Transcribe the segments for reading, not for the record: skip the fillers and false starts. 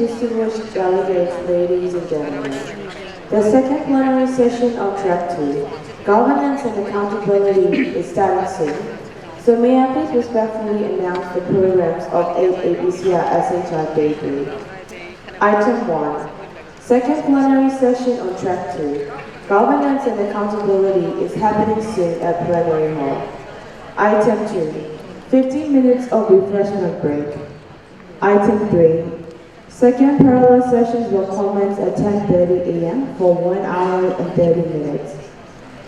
distinguished delegates, ladies and gentlemen, the second plenary session of Track 2, Governance and Accountability, is starting soon. So may I please respectfully announce the programs of 8 APCR SHR Day 3. Item 1. Second plenary session on Track 2, Governance and Accountability, is happening soon at Plenary Hall. Item 2. 15 minutes of refreshment break. Item 3. Second parallel sessions will commence at 10:30 a.m. for 1 hour and 30 minutes.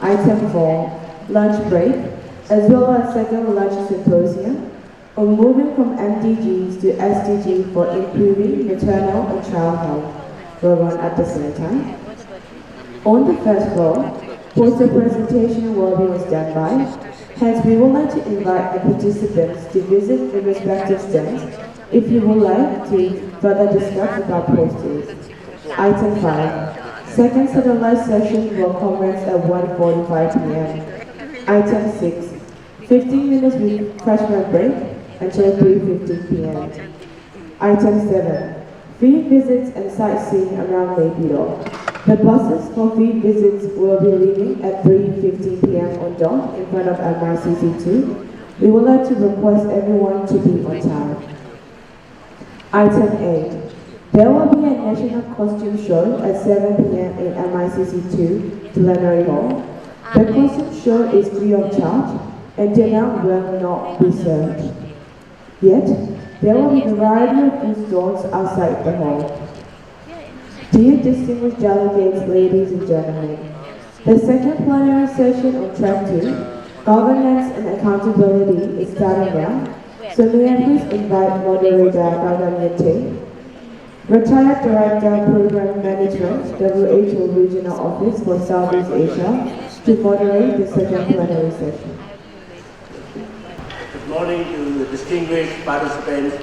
Item 4. Lunch break, as well as second lunch symposium on moving from MDGs to SDG for improving maternal and child health will run at the same time. On the first floor, poster presentation will be on standby. Hence, we would like to invite the participants to visit the respective stands if you would like to further discuss about posters. Item 5. Second satellite session will commence at 1:45 p.m. Item 6. 15 minutes refreshment break until 3:15 p.m. Item 7. Field visits and sightseeing around Mayfield. The buses for field visits will be leaving at 3:15 p.m. on dot in front of MICC2. We would like to request everyone to be on time. Item 8. There will be a national costume show at 7 p.m. in MICC2 Plenary Hall. The costume show is free of charge and dinner will not be served. Yet, there will be a variety of food stalls outside the hall. Dear distinguished delegates, ladies and gentlemen, the second plenary session on Track 2, Governance and Accountability, is starting now. So may I please invite Moderator Dr. Niente, Retired Director, Program Management, WHO Regional Office for Southeast Asia, to moderate the second plenary session. Good morning to the distinguished participants,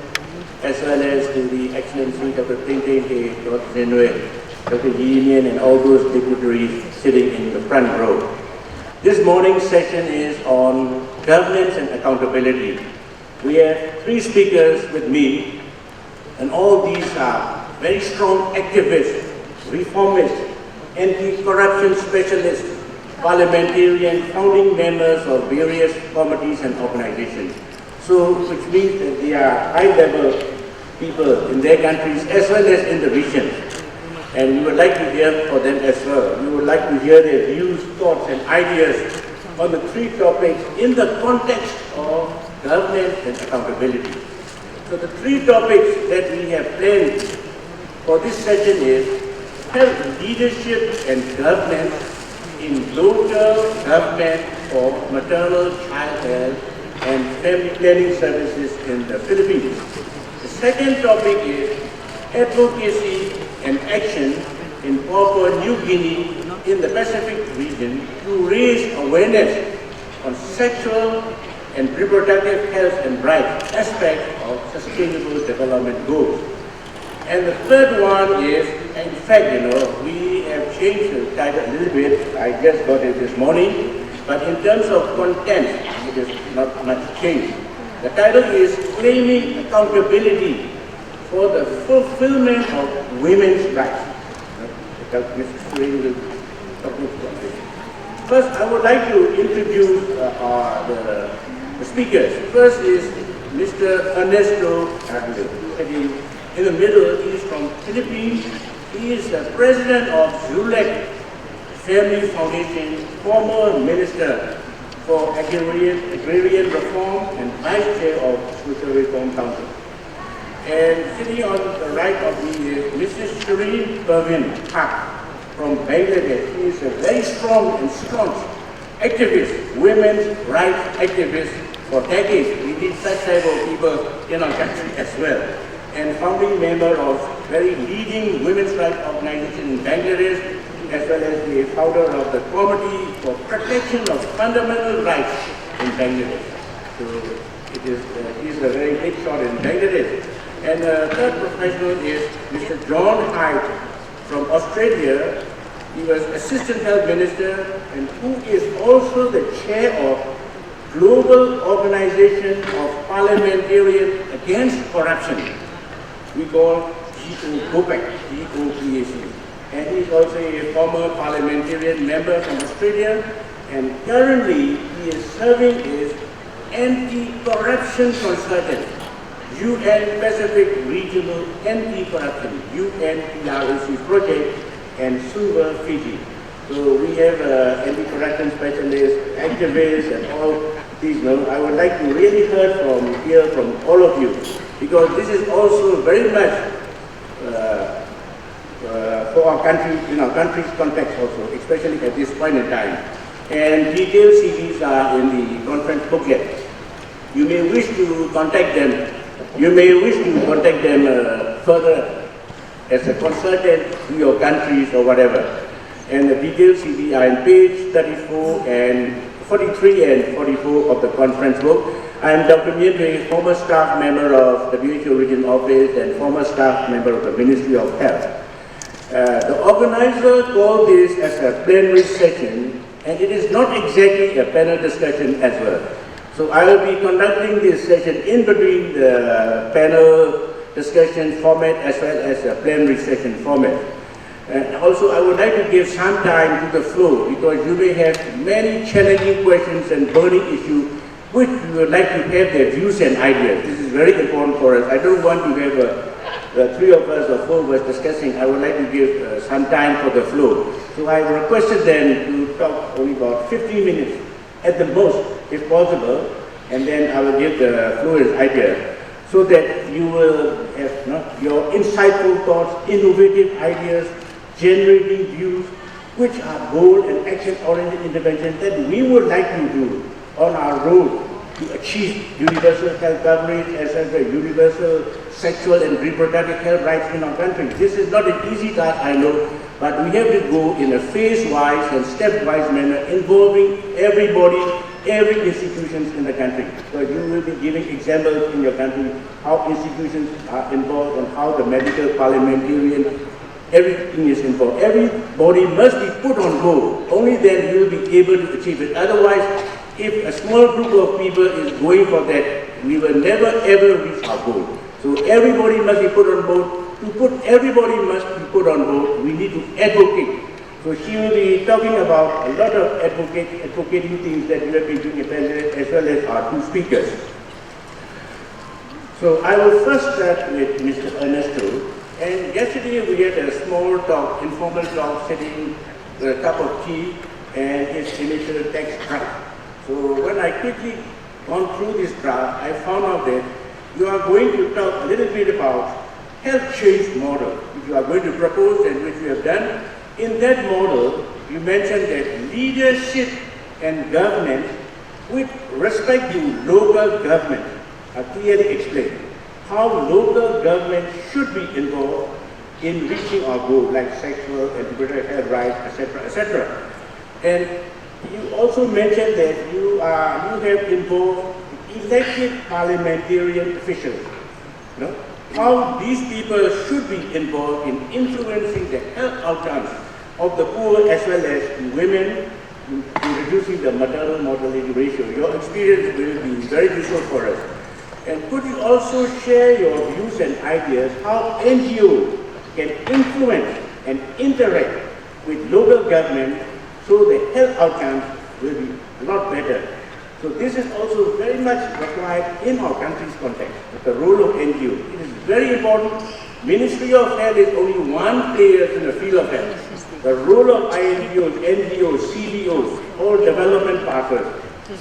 as well as to the Excellency Dr. Tengteng He, Dr. Zenwe, Dr. Yinian, and all those dignitaries sitting in the front row. This morning's session is on governance and accountability. We have 3 speakers with me, and all these are very strong activists, reformists, anti-corruption specialists, parliamentarian, founding members of various committees and organizations. So, which means that they are high-level people in their countries as well as in the region. And we would like to hear from them as well. We would like to hear their views, thoughts, and ideas on the 3 topics in the context of governance and accountability. So the 3 topics that we have planned for this session is health leadership and governance in local government for maternal, child health, and family planning services in the Philippines. The second topic is advocacy and action in Papua New Guinea in the Pacific region to raise awareness on sexual and reproductive health and rights aspects of sustainable development goals. And the third one is, in fact, we have changed the title a little bit. I just got it this morning. But in terms of content, it is not much change. The title is Claiming Accountability for the Fulfillment of Women's Rights. First, I would like to introduce the speakers. First is Mr. Ernesto Aguilar. In the middle, he is from Philippines. He is the president of Zulek Family Foundation, former minister for agrarian reform and vice chair of Social Reform Council. And sitting on the right of me is Mrs. Shireen Pervin Haq from Bangladesh. She is a very strong and staunch activist, women's rights activist for decades. We need such type of people in our country as well. And founding member of very leading women's rights organization in Bangladesh, as well as the founder of the Committee for Protection of Fundamental Rights in Bangladesh. So he is a very big shot in Bangladesh. And the third professional is Mr. John Hyde from Australia. He was Assistant Health Minister and who is also the chair of Global Organization of Parliamentarians Against Corruption. We call GOPAC, and he's also a former parliamentarian member from Australia, and currently he is serving as anti-corruption consultant, UN Pacific Regional Anti-Corruption, UNPRC project, and Suva, Fiji. So we have anti-corruption specialists, activists, and all these. I would like to really hear from all of you, because this is also very much for our country, in our country's context also, especially at this point in time. And detailed CVs are in the conference booklet. You may wish to contact them. Further as a consultant to your countries or whatever. And the detailed CV are in page 43 and 44 of the conference book. I am Dr. Mietre, former staff member of the WHO Region Office and former staff member of the Ministry of Health. The organizer called this as a plenary session, and it is not exactly a panel discussion as well. So I will be conducting this session in between the panel discussion format as well as the plenary session format. And also I would like to give some time to the floor, because you may have many challenging questions and burning issues which we would like to have their views and ideas. This is very important for us. I don't want to have the three of us or four of us discussing. I would like to give some time for the floor. So I requested them to talk only about 15 minutes at the most, if possible, and then I will give the floor his idea, so that you will have your insightful thoughts, innovative ideas, generating views, which are bold and action-oriented interventions that we would like to do on our road to achieve universal health coverage as well as universal sexual and reproductive health rights in our country. This is not an easy task, I know, but we have to go in a phase-wise and step-wise manner, involving everybody, every institutions in the country. So you will be giving examples in your country how institutions are involved and how the medical, parliamentarian, everything is involved. Everybody must be put on board. Only then you will be able to achieve it. Otherwise, if a small group of people is going for that, we will never ever reach our goal. So everybody must be put on board. Everybody must be put on board. We need to advocate. So she will be talking about a lot of advocating things that we have been doing as well as our two speakers. So I will first start with Mr. Ernesto. And yesterday we had a small talk, informal talk, sitting with a cup of tea and his initial text draft. So when I quickly gone through this draft, I found out that you are going to talk a little bit about health change model, which you are going to propose and which you have done. In that model, you mentioned that leadership and government with respect to local government are clearly explained. How local government should be involved in reaching our goal, like sexual and reproductive health rights, etc., etc. And you also mentioned that you have involved elected parliamentarian officials. How these people should be involved in influencing the health outcomes of the poor as well as women in reducing the maternal mortality ratio. Your experience will be very useful for us. And could you also share your views and ideas how NGOs can influence and interact with local government so the health outcomes will be a lot better. So this is also very much required in our country's context, the role of NGOs. It is very important. Ministry of Health is only one player in the field of health. The role of INGOs, NGOs, CBOs, all development partners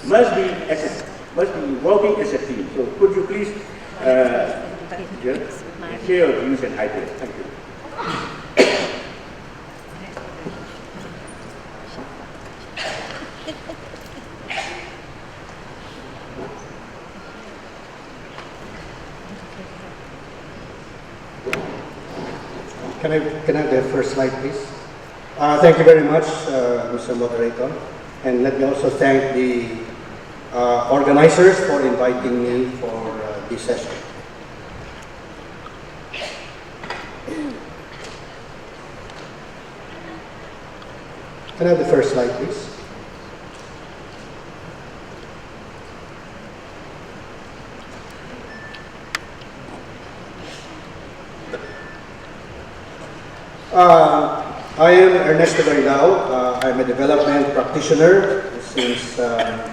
must be working as a team. So could you please share your views and ideas? Thank you. Can I have the first slide, please? Thank you very much, Mr. Moderator. And let me also thank the organizers for inviting me for this session. Can I have the first slide, please? I am Ernesto Garilao. I'm a development practitioner since the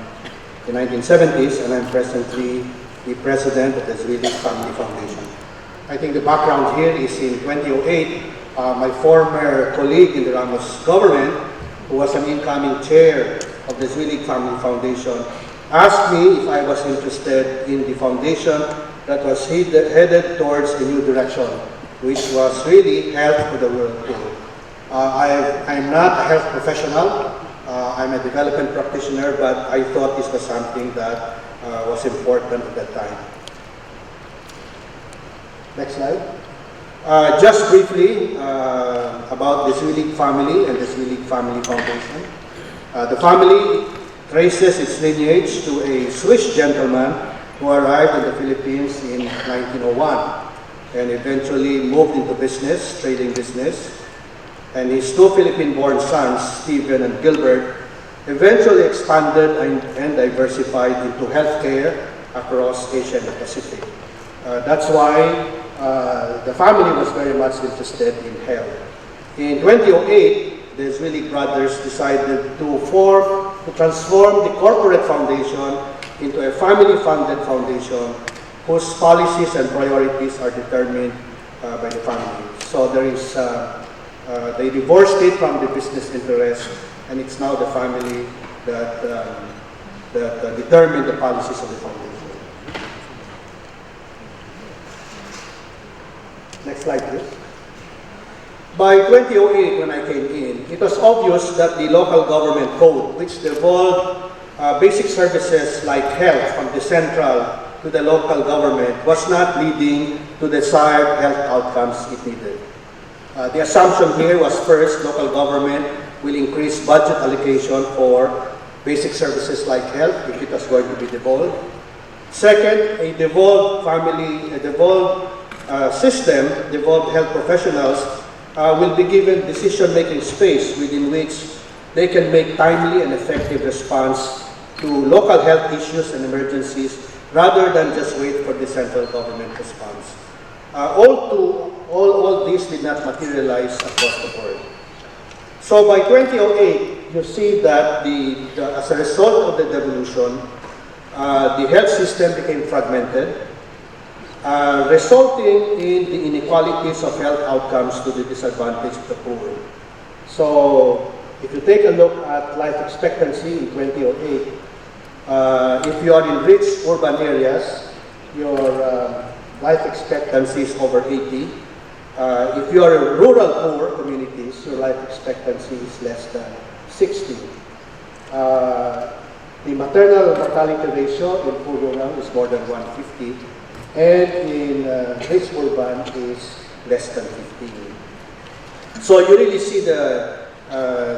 1970s, and I'm presently the president of the Zwillig Family Foundation. I think the background here is in 2008, my former colleague in the Ramos government, who was an incoming chair of the Zwillig Family Foundation, asked me if I was interested in the foundation that was headed towards a new direction, which was really health for the world too. I'm not a health professional. I'm a development practitioner, but I thought this was something that was important at that time. Next slide. Just briefly about the Zwillig family and the Zwillig Family Foundation. The family traces its lineage to a Swiss gentleman who arrived in the Philippines in 1901 and eventually moved into business, trading business. And his two Philippine-born sons, Stephen and Gilbert, eventually expanded and diversified into healthcare across Asia and the Pacific. That's why the family was very much interested in health. In 2008, the Zwillig brothers decided to transform the corporate foundation into a family-funded foundation whose policies and priorities are determined by the family. So there is, they divorced it from the business interest, and it's now the family that determine the policies of the foundation. Next slide, please. By 2008, when I came in, it was obvious that the local government code, which devolved basic services like health from the central to the local government, was not leading to the desired health outcomes it needed. The assumption here was first, local government will increase budget allocation for basic services like health if it was going to be devolved. Second, a devolved system, devolved health professionals will be given decision-making space within which they can make timely and effective response to local health issues and emergencies rather than just wait for the central government response. All this did not materialize across the board. So by 2008, you see that as a result of the devolution, the health system became fragmented, resulting in the inequalities of health outcomes to the disadvantage of the poor. So if you take a look at life expectancy in 2008, if you are in rich urban areas, your life expectancy is over 80. If you are in rural poor communities, your life expectancy is less than 60. The maternal mortality ratio in poor rural is more than 150, and in rich urban is less than 15. So you really see the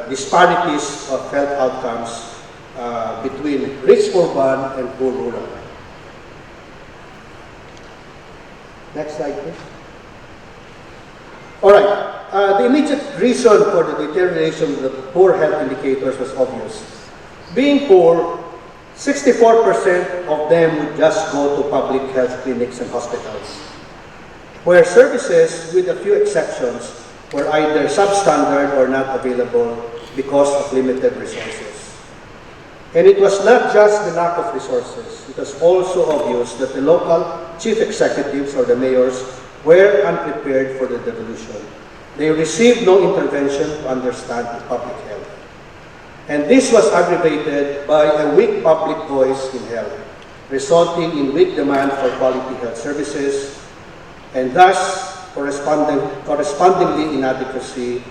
disparities of health outcomes between rich urban and poor rural. Next slide, please. All right. The immediate reason for the deterioration of the poor health indicators was obvious. Being poor, 64% of them would just go to public health clinics and hospitals, where services, with a few exceptions, were either substandard or not available because of limited resources. And it was not just the lack of resources. It was also obvious that the local chief executives or the mayors were unprepared for the devolution. They received no intervention to understand the public health. And this was aggravated by a weak public voice in health, resulting in weak demand for quality health services, and thus correspondingly inadequacy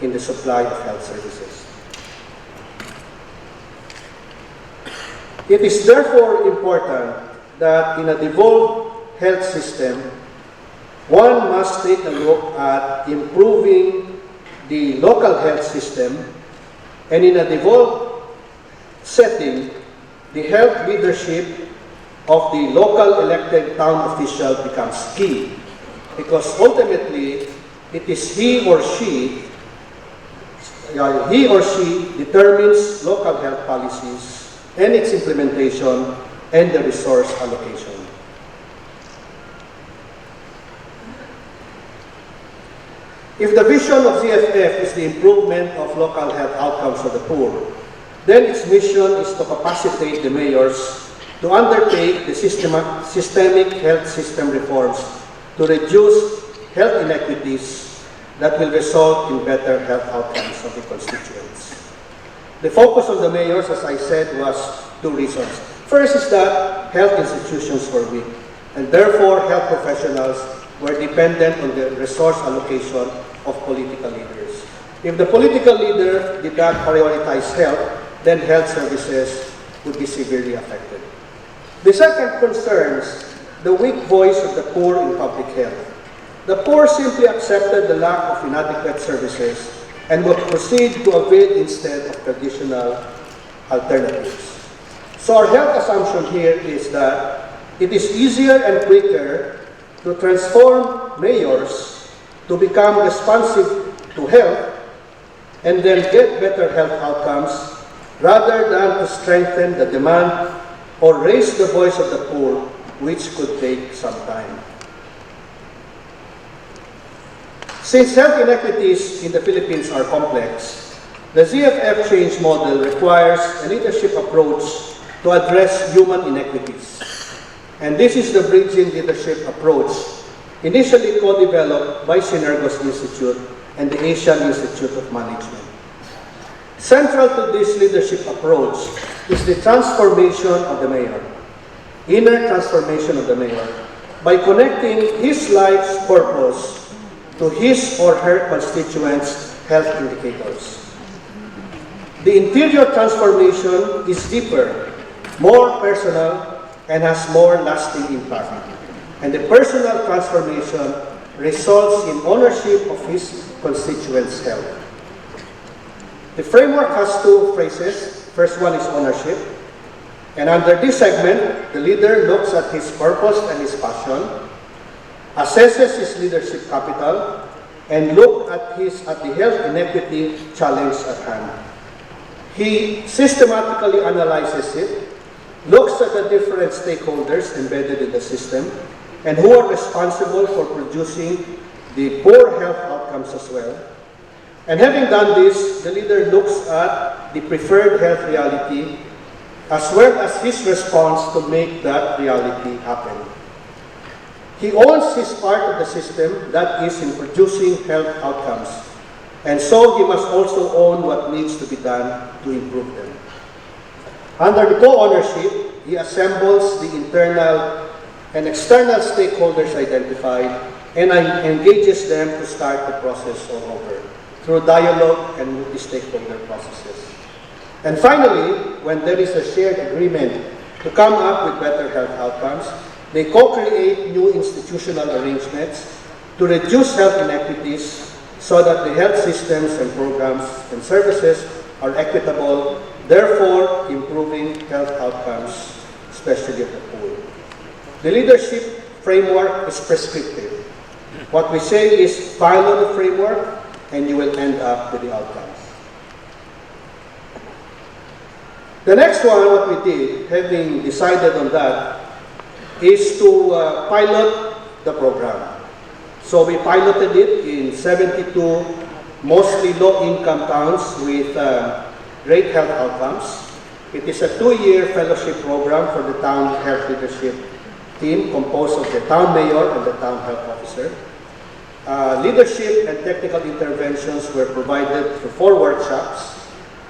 in the supply of health services. It is therefore important that in a devolved health system, one must take a look at improving the local health system, and in a devolved setting, the health leadership of the local elected town official becomes key, because ultimately it is he or she determines local health policies and its implementation and the resource allocation. If the vision of ZFF is the improvement of local health outcomes for the poor, then its mission is to capacitate the mayors to undertake the systemic health system reforms to reduce health inequities that will result in better health outcomes of the constituents. The focus of the mayors, as I said, was two reasons. First is that health institutions were weak, and therefore health professionals were dependent on the resource allocation of political leaders. If the political leader did not prioritize health, then health services would be severely affected. The second concerns the weak voice of the poor in public health. The poor simply accepted the lack of inadequate services and would proceed to avail instead of traditional alternatives. So our health assumption here is that it is easier and quicker to transform mayors to become responsive to health and then get better health outcomes rather than to strengthen the demand or raise the voice of the poor, which could take some time. Since health inequities in the Philippines are complex, the ZFF change model requires a leadership approach to address human inequities. And this is the bridging leadership approach, initially co-developed by Synergos Institute and the Asian Institute of Management. Central to this leadership approach is the transformation of the mayor, inner transformation of the mayor, by connecting his life's purpose to his or her constituents' health indicators. The interior transformation is deeper, more personal, and has more lasting impact. And the personal transformation results in ownership of his constituents' health. The framework has two phrases. First one is ownership. And under this segment, the leader looks at his purpose and his passion, assesses his leadership capital, and looks at the health inequity challenge at hand. He systematically analyzes it, looks at the different stakeholders embedded in the system, and who are responsible for producing the poor health outcomes as well. And having done this, the leader looks at the preferred health reality as well as his response to make that reality happen. He owns his part of the system, that is in producing health outcomes. And so he must also own what needs to be done to improve them. Under the co-ownership, he assembles the internal and external stakeholders identified and engages them to start the process all over through dialogue and multi-stakeholder processes. And finally, when there is a shared agreement to come up with better health outcomes, they co-create new institutional arrangements to reduce health inequities so that the health systems and programs and services are equitable, therefore improving health outcomes, especially of the poor. The leadership framework is prescriptive. What we say is follow the framework and you will end up with the outcomes. The next one, what we did, having decided on that, is to pilot the program. So we piloted it in 72 mostly low-income towns with great health outcomes. It is a 2-year fellowship program for the town health leadership team composed of the town mayor and the town health officer. Leadership and technical interventions were provided through 4 workshops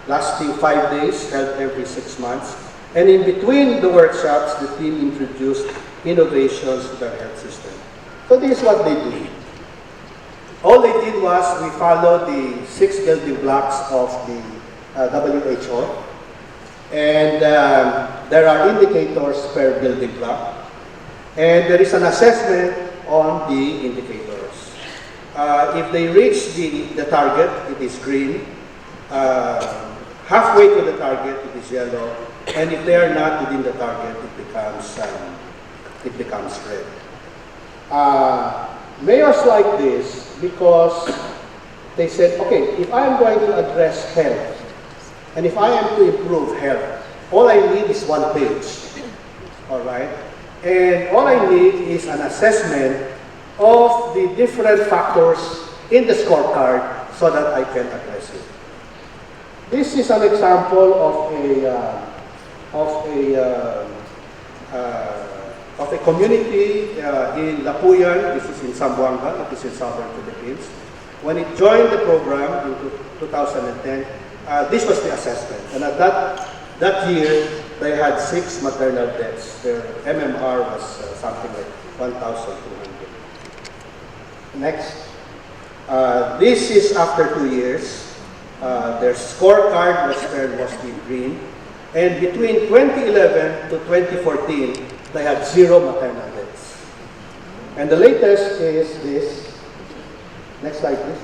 lasting 5 days, held every 6 months. And in between the workshops, the team introduced innovations to their health system. So this is what they do. All they did was we followed the 6 building blocks of the WHO. And there are indicators per building block. And there is an assessment on the indicators. If they reach the target, it is green. Halfway to the target, it is yellow. And if they are not within the target, it becomes red. Mayors like this because they said, okay, if I am going to address health, and if I am to improve health, all I need is 1 page. All right? And all I need is an assessment of the different factors in the scorecard so that I can address it. This is an example of a community in Lapuyan. This is in Zamboanga, it is in southern Philippines. When it joined the program in 2010, this was the assessment. And at that year, they had 6 maternal deaths. Their MMR was something like 1,200. Next. This is after 2 years. Their scorecard was turned mostly green. And between 2011 to 2014, they had 0 maternal deaths. And the latest is this. Next slide, please.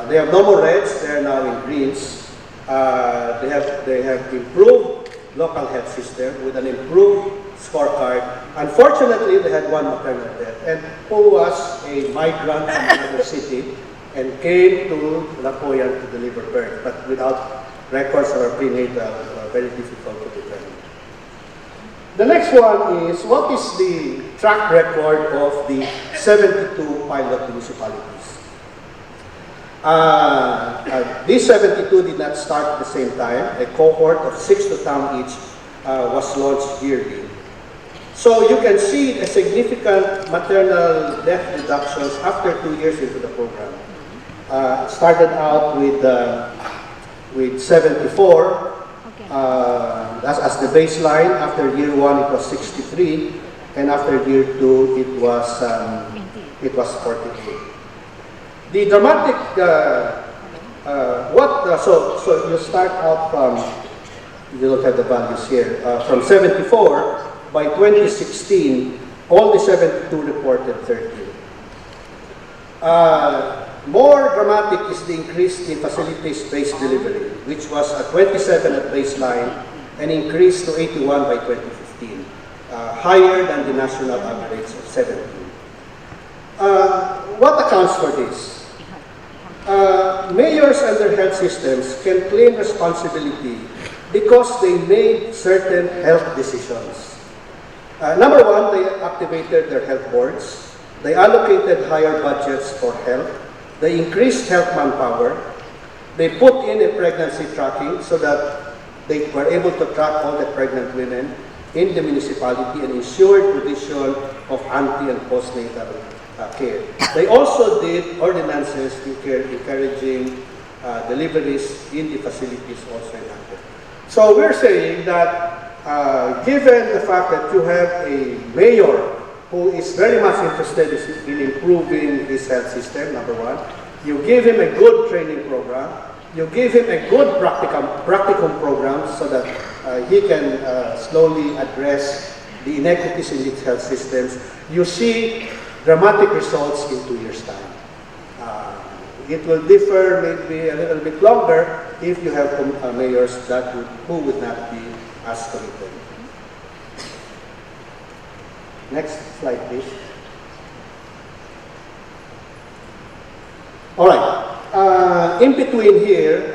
They have no more reds, they are now in greens. They have improved local health system with an improved scorecard. Unfortunately, they had 1 maternal death, and who was a migrant from another city and came to Lapuyan to deliver birth, but without records or prenatal, very difficult to determine. The next one is, what is the track record of the 72 pilot municipalities? These 72 did not start at the same time. A cohort of 6 to town each was launched yearly. So you can see a significant maternal death reductions after 2 years into the program. It started out with 74 as the baseline. After year 1, it was 63, and after year 2, it was 48. The dramatic, so you start out from, you look at the values here, from 74, by 2016, all the 72 reported 13. More dramatic is the increase in facilities-based delivery, which was at 27 at baseline and increased to 81 by 2015, higher than the national average of 17. What accounts for this? Mayors and their health systems can claim responsibility because they made certain health decisions. Number 1, they activated their health boards. They allocated higher budgets for health. They increased health manpower. They put in a pregnancy tracking so that they were able to track all the pregnant women in the municipality and ensured provision of ante and postnatal care. They also did ordinances encouraging deliveries in the facilities also enacted. So we're saying that given the fact that you have a mayor who is very much interested in improving his health system, number 1, you give him a good training program, you give him a good practicum program so that he can slowly address the inequities in its health systems, you see dramatic results in 2 years' time. It will differ maybe a little bit longer if you have mayors who would not be as committed. Next slide, please. All right. In between here,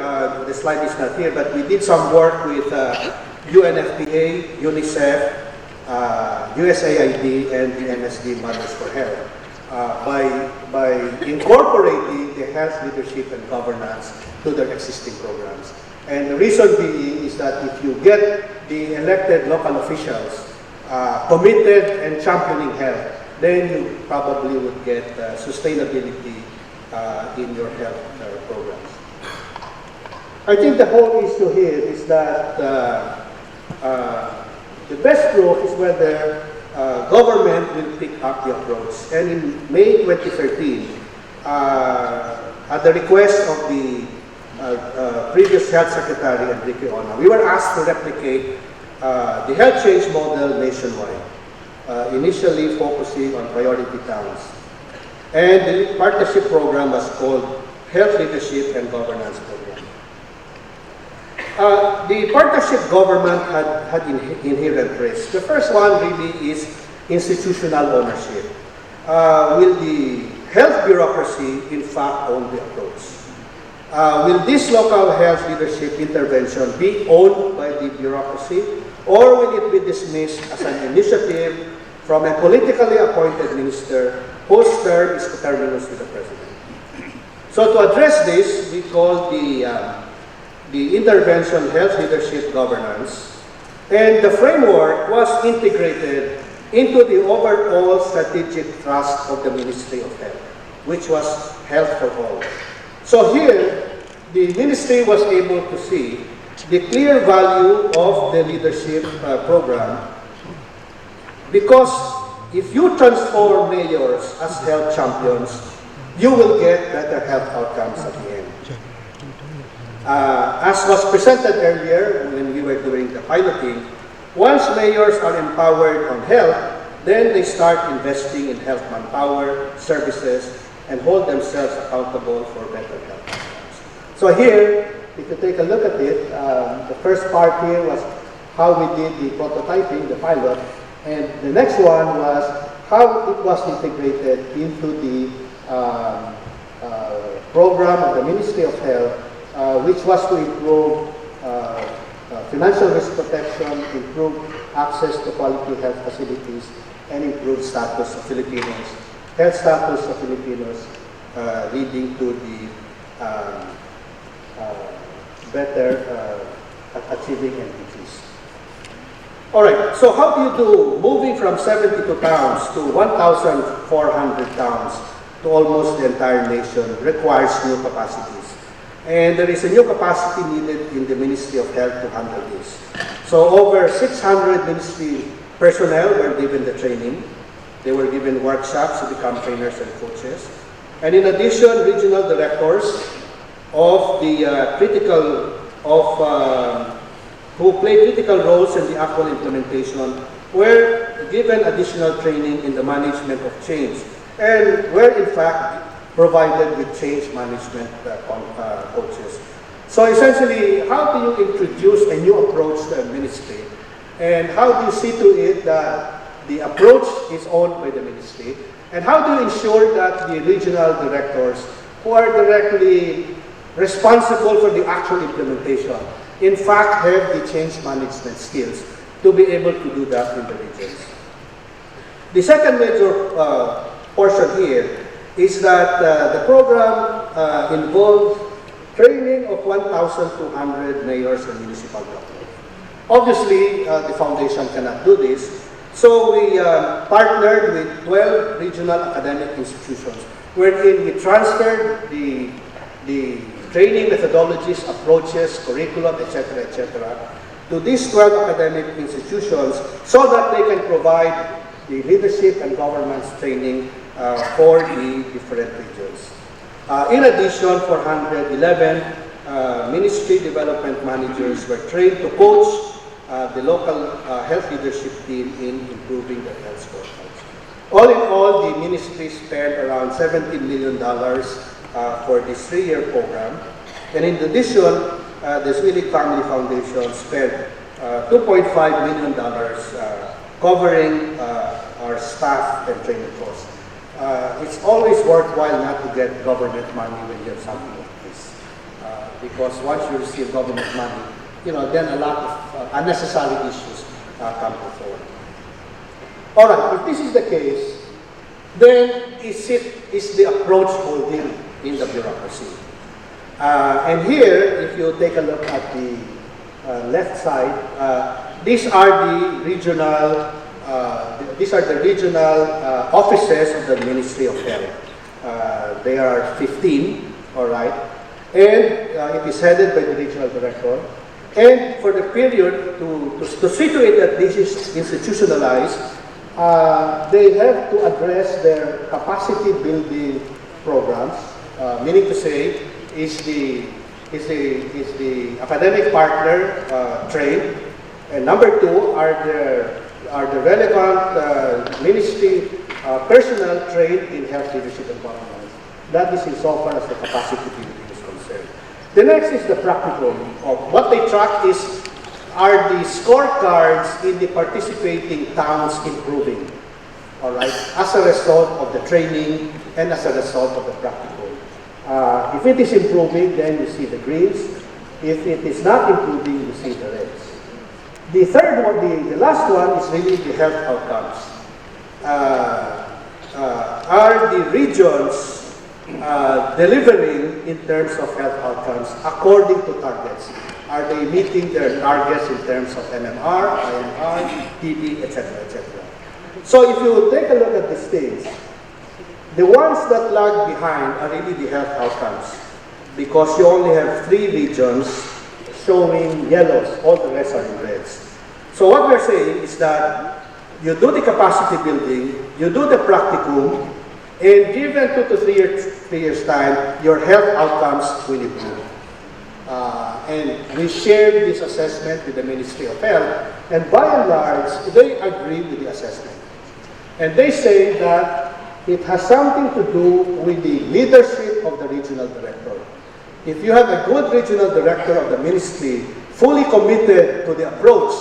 the slide is not here, but we did some work with UNFPA, UNICEF, USAID, and the MSD Mothers for Health by incorporating the health leadership and governance to their existing programs. And the reason being is that if you get the elected local officials committed and championing health, then you probably would get sustainability in your health programs. I think the whole issue here is that the best proof is whether government will pick up the approach. And in May 2013, at the request of the previous Health Secretary Enrique Ona, we were asked to replicate the health change model nationwide, initially focusing on priority towns. And the partnership program was called Health Leadership and Governance Program. The partnership government had inherent risks. The first one really is institutional ownership. Will the health bureaucracy in fact own the approach? Will this local health leadership intervention be owned by the bureaucracy, or will it be dismissed as an initiative from a politically appointed minister whose term is coterminous with the President. So to address this, we call the intervention health leadership governance, and the framework was integrated into the overall strategic thrust of the Ministry of Health, which was Health for All. So here, the Ministry was able to see the clear value of the leadership program, because if you transform mayors as health champions, you will get better health outcomes at the end. As was presented earlier when we were doing the piloting, once mayors are empowered on health, then they start investing in health manpower, services, and hold themselves accountable for better health outcomes. So here, if you take a look at it, the first part here was how we did the prototyping, the pilot, and the next one was how it was integrated into the program of the Ministry of Health, which was to improve financial risk protection, improve access to quality health facilities, and improve status of Filipinos, health status of Filipinos, leading to the better achieving NDGs. All right, so how do you do moving from 72 towns to 1,400 towns to almost the entire nation requires new capacities. And there is a new capacity needed in the Ministry of Health to handle this. So over 600 ministry personnel were given the training. They were given workshops to become trainers and coaches. And in addition, regional directors of the who play critical roles in the actual implementation were given additional training in the management of change, and were in fact provided with change management coaches. So essentially, how do you introduce a new approach to administration, and how do you see to it that the approach is owned by the ministry, and how do you ensure that the regional directors who are directly responsible for the actual implementation in fact have the change management skills to be able to do that in the regions. The second major portion here is that the program involved training of 1,200 mayors and municipal governors. Obviously, the foundation cannot do this, so we partnered with 12 regional academic institutions, wherein we transferred the training methodologies, approaches, curriculum, etc., to these 12 academic institutions so that they can provide the leadership and governance training for the different regions. In addition, 411 ministry development managers were trained to coach the local health leadership team in improving the health scorecards. All in all, the ministry spent around $17 million for this 3-year program. And in addition, the Swedish Family Foundation spent $2.5 million covering our staff and training costs. It's always worthwhile not to get government money when you have something like this. Because once you receive government money, then a lot of unnecessary issues come to forward. All right, if this is the case, then is the approach holding in the bureaucracy? And here, if you take a look at the left side, these are the regional offices of the Ministry of Health. They are 15, all right, and it is headed by the regional director. And for the period to situate that this is institutionalized, they have to address their capacity building programs, meaning to say, is the academic partner trained, and number two, are the relevant ministry personnel trained in health leadership and governance. That is insofar as the capacity building is concerned. The next is the practical of what they track are the scorecards in the participating towns improving, all right, as a result of the training and as a result of the practical. If it is improving, then you see the greens. If it is not improving, you see the reds. The third one, the last one is really the health outcomes. are the regions delivering in terms of health outcomes according to targets? Are they meeting their targets in terms of MMR, IMR, TB, etc., etc.? So if you take a look at these things, the ones that lag behind are really the health outcomes, because you only have 3 regions showing yellows, all the rest are in reds. So what we're saying is that you do the capacity building, you do the practicum, and given 2 to 3 years time, your health outcomes will improve. And we shared this assessment with the Ministry of Health, and by and large, they agree with the assessment. And they say that it has something to do with the leadership of the regional director. If you have a good regional director of the ministry, fully committed to the approach,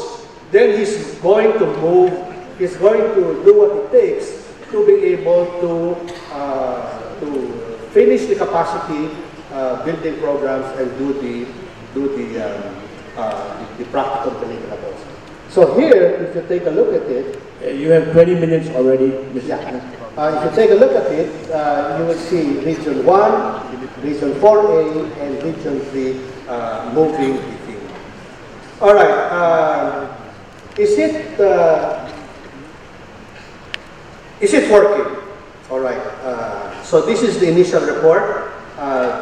then he's going to move, he's going to do what it takes to be able to finish the capacity building programs and do the practical deliverables. So here, if you take a look at it, You have 20 minutes already, Mr. yeah. If you take a look at it, you will see Region 1, Region 4A, and Region 3 moving the thing. All right. Is it working? All right. So this is the initial report.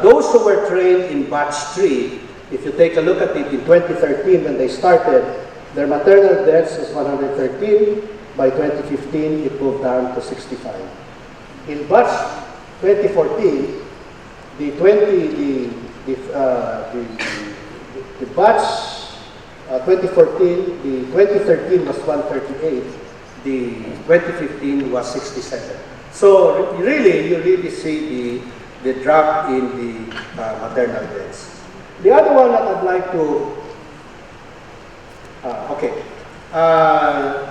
Those who were trained in batch 3, if you take a look at it in 2013 when they started, their maternal deaths was 113. By 2015, it moved down to 65. In batch 2014, the batch 2014, the 2013 was 138. The 2015 was 67. So really, you really see the drop in the maternal deaths. The other one that I'd like to,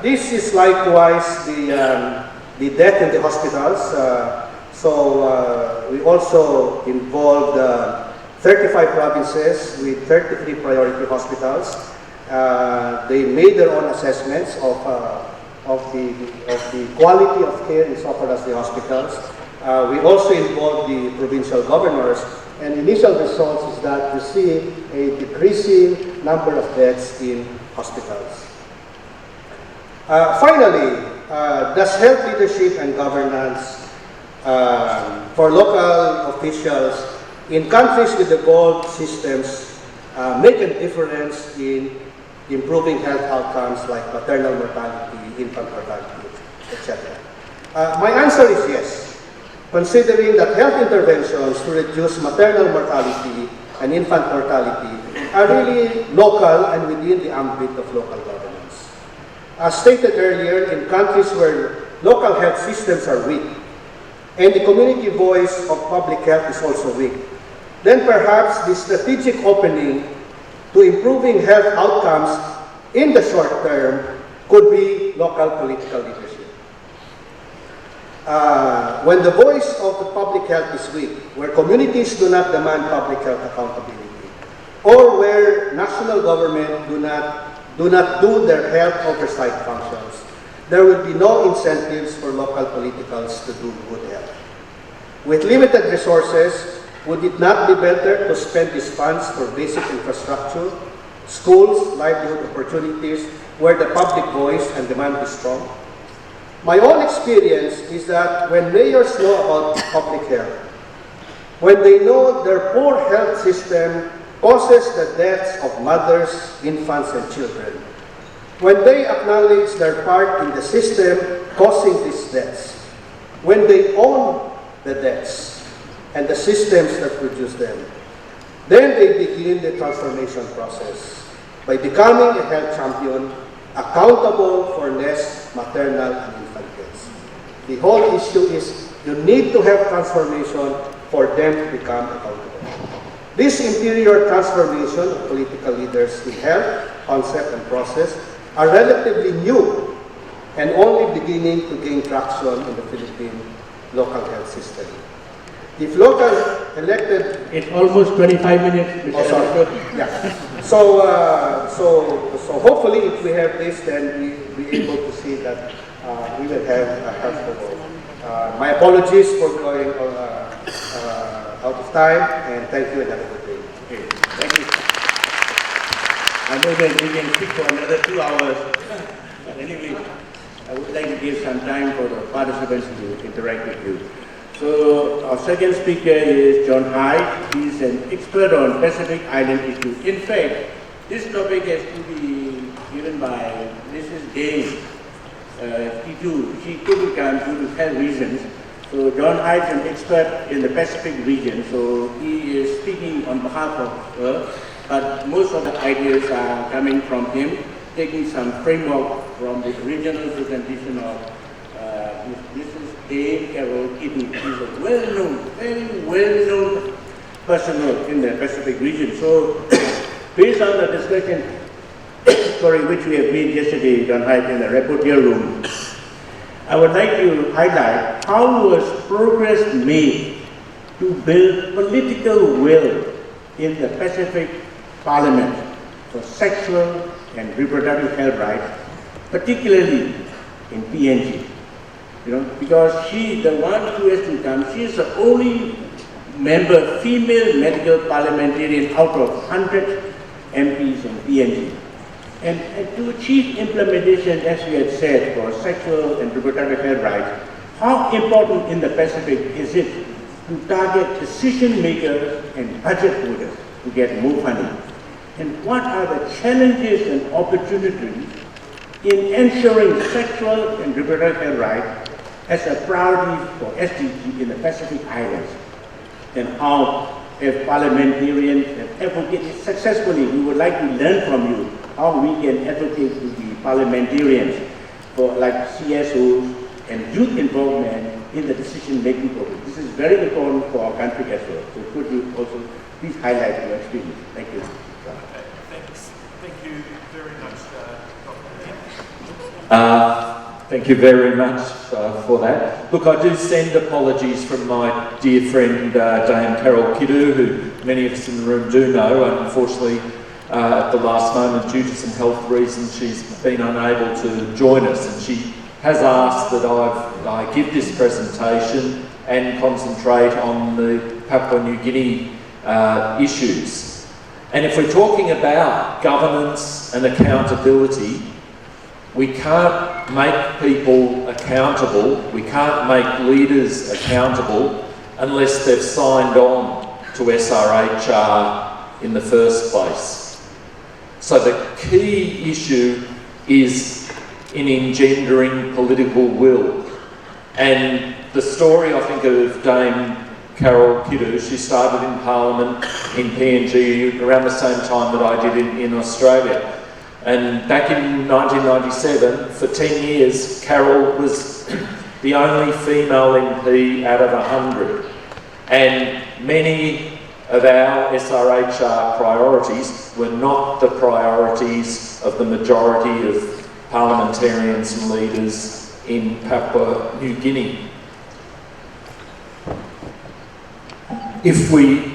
this is likewise the death in the hospitals. We also involved 35 provinces with 33 priority hospitals. They made their own assessments of the quality of care insofar as the hospitals. We also involved the provincial governors, and initial results is that we see a decreasing number of deaths in hospitals. Finally, does health leadership and governance for local officials in countries with the gold systems make a difference in improving health outcomes like maternal mortality, infant mortality, etc.? My answer is yes, considering that health interventions to reduce maternal mortality and infant mortality are really local and within the ambit of local governance. As stated earlier, in countries where local health systems are weak and the community voice of public health is also weak, then perhaps the strategic opening to improving health outcomes in the short term could be local political leadership. When the voice of the public health is weak, where communities do not demand public health accountability, or where national government do not do their health oversight functions, there will be no incentives for local politicals to do good health. With limited resources, would it not be better to spend these funds for basic infrastructure, schools, livelihood opportunities, where the public voice and demand is strong? My own experience is that when mayors know about public health, when they know their poor health system causes the deaths of mothers, infants, and children, when they acknowledge their part in the system causing these deaths, when they own the deaths and the systems that produce them, then they begin the transformation process by becoming a health champion, accountable for less maternal and infant deaths. The whole issue is you need to have transformation for them to become accountable. This interior transformation of political leaders in health, concept, and process are relatively new and only beginning to gain traction in the Philippine local health system. If local elected... It's almost 25 minutes, Mr. Oh, sorry. Yeah. So hopefully if we have this, then we'll be able to see that we will have a helpful My apologies for going out of time, and thank you and have a good day. Okay, thank you. I know that we can speak for another 2 hours, but anyway, I would like to give some time for the participants to interact with you. So our second speaker is John Hyde. He's an expert on Pacific Island issues. In fact, this topic has to be given by Mrs. Dane. She couldn't come due to health reasons. So John Hyde is an expert in the Pacific region, so he is speaking on behalf of her, but most of the ideas are coming from him, taking some framework from the regional presentation of Mrs. Dane Carol Kidney. She's a well-known, very well-known person in the Pacific region. So based on the discussion, which we have made yesterday, John Hyde, in the rapporteur room, I would like to highlight how was progress made to build political will in the Pacific Parliament for sexual and reproductive health rights, particularly in PNG. Because she, the one who has to come, she is the only member, female medical parliamentarian out of 100 MPs in PNG. And to achieve implementation, as we had said, for sexual and reproductive health rights, how important in the Pacific is it to target decision makers and budget holders to get more funding? And what are the challenges and opportunities in ensuring sexual and reproductive health rights as a priority for SDG in the Pacific Islands? And how, if parliamentarians have advocated successfully, we would like to learn from you how we can advocate to the parliamentarians for like CSOs and youth involvement in the decision-making process. This is very important for our country as well. So could you also please highlight your experience? Thank you. Okay, thanks. Thank you very much, Dr. Thank you very much for that. Look, I do send apologies from my dear friend Dame Carol Kiddu, who many of us in the room do know. Unfortunately, at the last moment, due to some health reasons, she's been unable to join us, and she has asked that I give this presentation and concentrate on the Papua New Guinea issues. And if we're talking about governance and accountability, we can't make people accountable, we can't make leaders accountable unless they've signed on to SRHR in the first place. So the key issue is in engendering political will. And the story, I think, of Dame Carol Kiddu, she started in Parliament in PNG around the same time that I did in Australia. And back in 1997, for 10 years, Carol was the only female MP out of 100. And many of our SRHR priorities were not the priorities of the majority of parliamentarians and leaders in Papua New Guinea. If we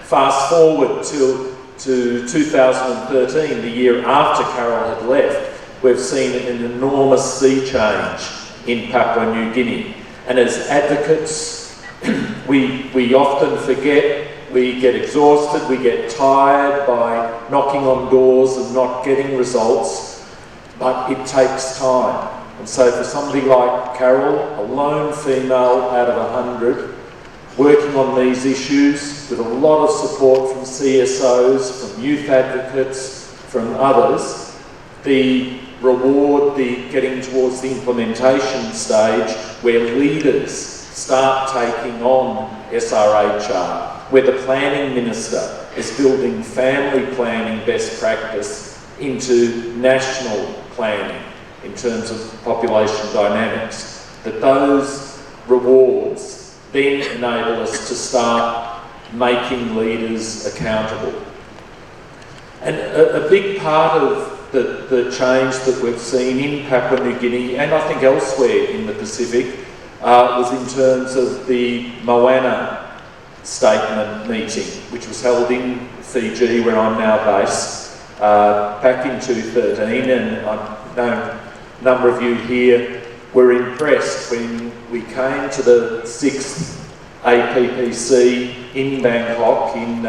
fast forward to 2013, the year after Carol had left, we've seen an enormous sea change in Papua New Guinea. And as advocates, we often forget, we get exhausted, we get tired by knocking on doors and not getting results, but it takes time. And so for somebody like Carol, a lone female out of 100, working on these issues with a lot of support from CSOs, from youth advocates, from others, the reward, the getting towards the implementation stage where leaders start taking on SRHR, where the planning minister is building family planning best practice into national planning in terms of population dynamics, that those rewards then enable us to start making leaders accountable. And a big part of the change that we've seen in Papua New Guinea, and I think elsewhere in the Pacific, was in terms of the Moana statement meeting, which was held in Fiji, where I'm now based, back in 2013, and I know a number of you here were impressed when we came to the 6th APPC in Bangkok in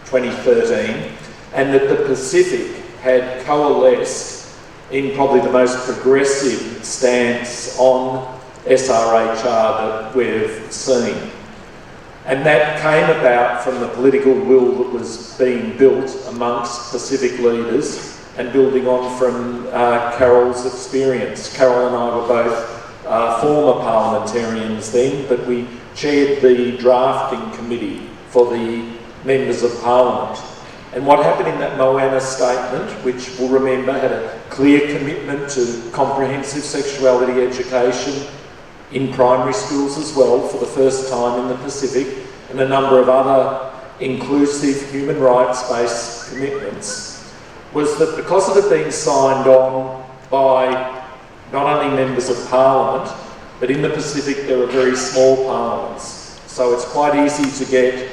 2013, and that the Pacific had coalesced in probably the most progressive stance on SRHR that we've seen. And that came about from the political will that was being built amongst Pacific leaders and building on from Carol's experience. Carol and I were both former parliamentarians then, but we chaired the drafting committee for the members of Parliament. And what happened in that Moana statement, which we'll remember had a clear commitment to comprehensive sexuality education in primary schools as well for the first time in the Pacific, and a number of other inclusive human rights-based commitments, was that because it had been signed on by not only members of Parliament, but in the Pacific there are very small parliaments. So it's quite easy to get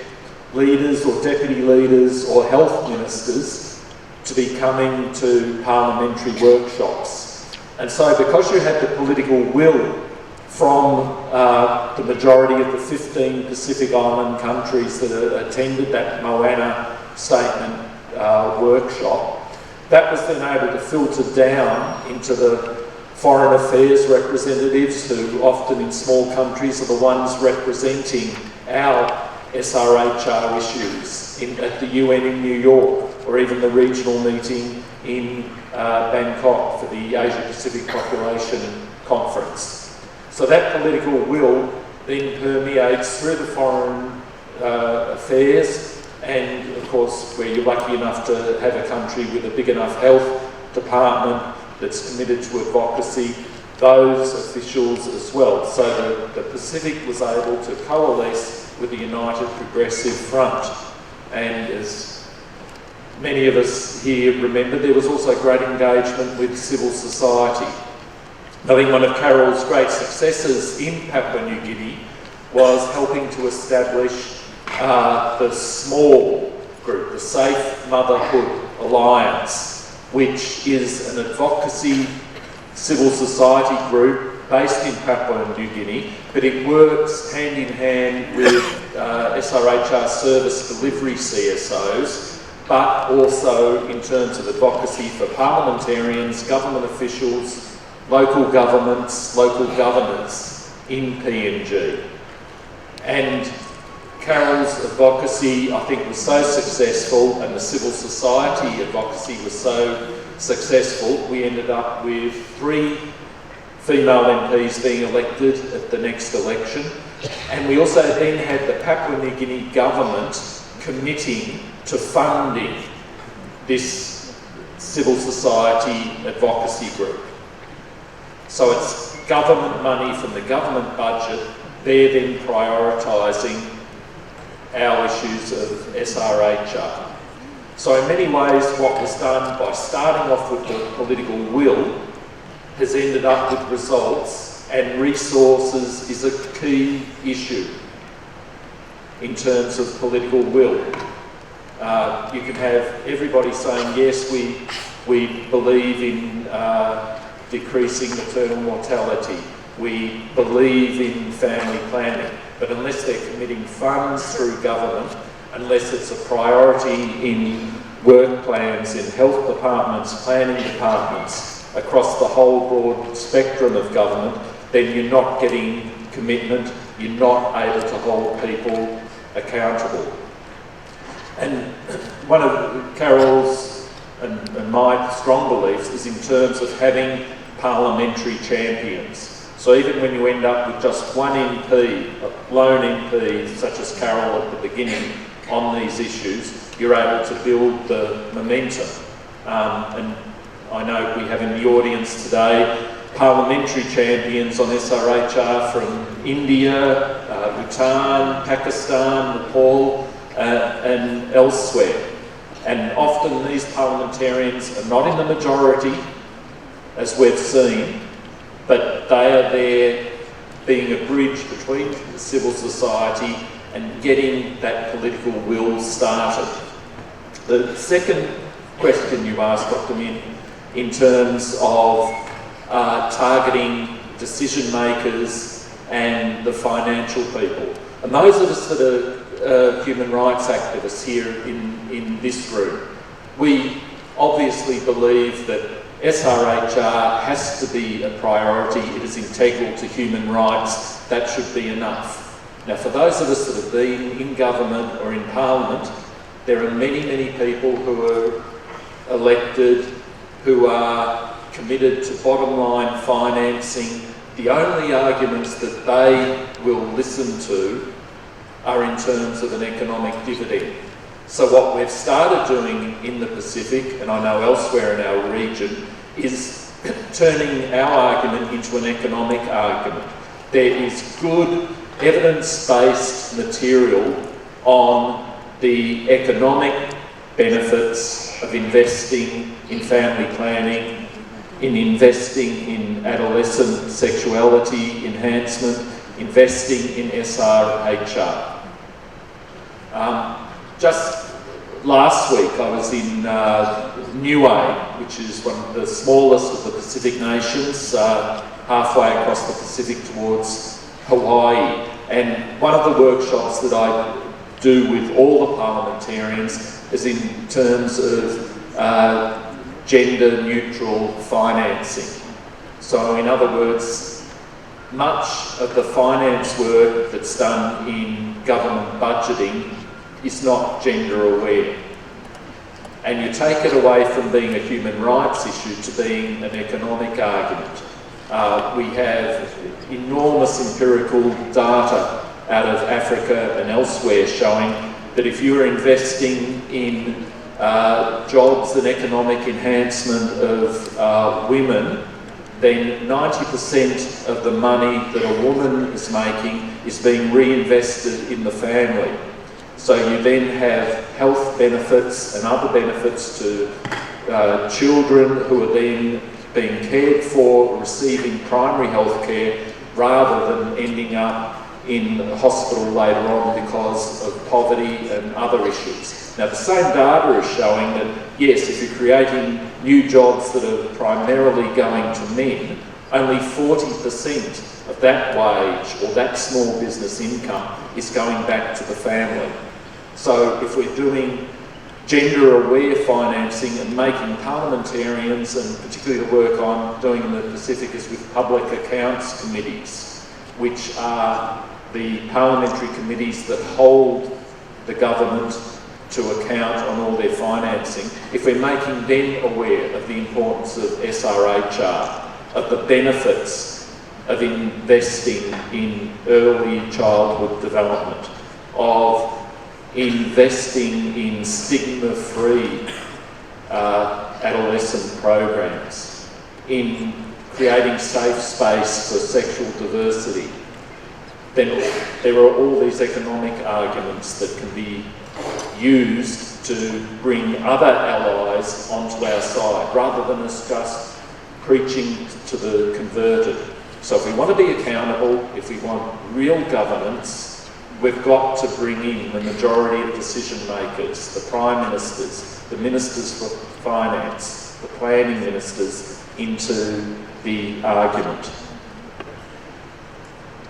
leaders or deputy leaders or health ministers to be coming to parliamentary workshops. And so because you had the political will from the majority of the 15 Pacific Island countries that attended that Moana statement workshop, that was then able to filter down into the foreign affairs representatives, who often in small countries are the ones representing our SRHR issues at the UN in New York, or even the regional meeting in Bangkok for the Asia Pacific Population Conference. So that political will then permeates through the foreign affairs, and of course where you're lucky enough to have a country with a big enough health department that's committed to advocacy, those officials as well. So the Pacific was able to coalesce with the United Progressive Front. And as many of us here remember, there was also great engagement with civil society. I think one of Carol's great successes in Papua New Guinea was helping to establish the small group, the Safe Motherhood Alliance, which is an advocacy civil society group based in Papua New Guinea, but it works hand in hand with SRHR service delivery CSOs, but also in terms of advocacy for parliamentarians, government officials, local governments, local governors in PNG. And Carol's advocacy, I think, was so successful, and the civil society advocacy was so successful, we ended up with 3 female MPs being elected at the next election. And we also then had the Papua New Guinea government committing to funding this civil society advocacy group. So it's government money from the government budget, they're then prioritising our issues of SRHR. So in many ways what was done by starting off with the political will has ended up with results, and resources is a key issue in terms of political will. You can have everybody saying, yes, we believe in decreasing maternal mortality, we believe in family planning, but unless they're committing funds through government, unless it's a priority in work plans, in health departments, planning departments, across the whole broad spectrum of government, then you're not getting commitment, you're not able to hold people accountable. And one of Carol's and my strong beliefs is in terms of having parliamentary champions. So even when you end up with just one MP, a lone MP, such as Carol at the beginning, on these issues, you're able to build the momentum. And I know we have in the audience today parliamentary champions on SRHR from India, Bhutan, Pakistan, Nepal, and elsewhere. And often these parliamentarians are not in the majority, as we've seen, but they are there being a bridge between civil society and getting that political will started. The second question you asked, Dr. Min, in terms of targeting decision makers and the financial people. And those of us that are human rights activists here in this room, we obviously believe that SRHR has to be a priority. It is integral to human rights. That should be enough. Now, for those of us that have been in government or in parliament, there are many, many people who are elected, who are committed to bottom line financing. The only arguments that they will listen to are in terms of an economic dividend. So what we've started doing in the Pacific, and I know elsewhere in our region, is turning our argument into an economic argument. There is good evidence-based material on the economic benefits of investing in family planning, in investing in adolescent sexuality enhancement, investing in SRHR. Just last week I was in Niue, which is one of the smallest of the Pacific nations, halfway across the Pacific towards Hawaii. And one of the workshops that I do with all the parliamentarians is in terms of gender neutral financing. So in other words, much of the finance work that's done in government budgeting is not gender aware. And you take it away from being a human rights issue to being an economic argument. We have enormous empirical data out of Africa and elsewhere showing that if you're investing in jobs and economic enhancement of women, then 90% of the money that a woman is making is being reinvested in the family. So you then have health benefits and other benefits to children who are then being cared for, receiving primary health care, rather than ending up in hospital later on because of poverty and other issues. Now the same data is showing that yes, if you're creating new jobs that are primarily going to men, only 40% of that wage or that small business income is going back to the family. So if we're doing gender-aware financing and making parliamentarians, and particularly the work I'm doing in the Pacific is with public accounts committees, which are the parliamentary committees that hold the government to account on all their financing. If we're making them aware of the importance of SRHR, of the benefits of investing in early childhood development, of investing in stigma-free adolescent programs, in creating safe space for sexual diversity, then there are all these economic arguments that can be used to bring other allies onto our side, rather than us just preaching to the converted. So if we want to be accountable, if we want real governance, we've got to bring in the majority of decision makers, the prime ministers, the ministers for finance, the planning ministers, into the argument.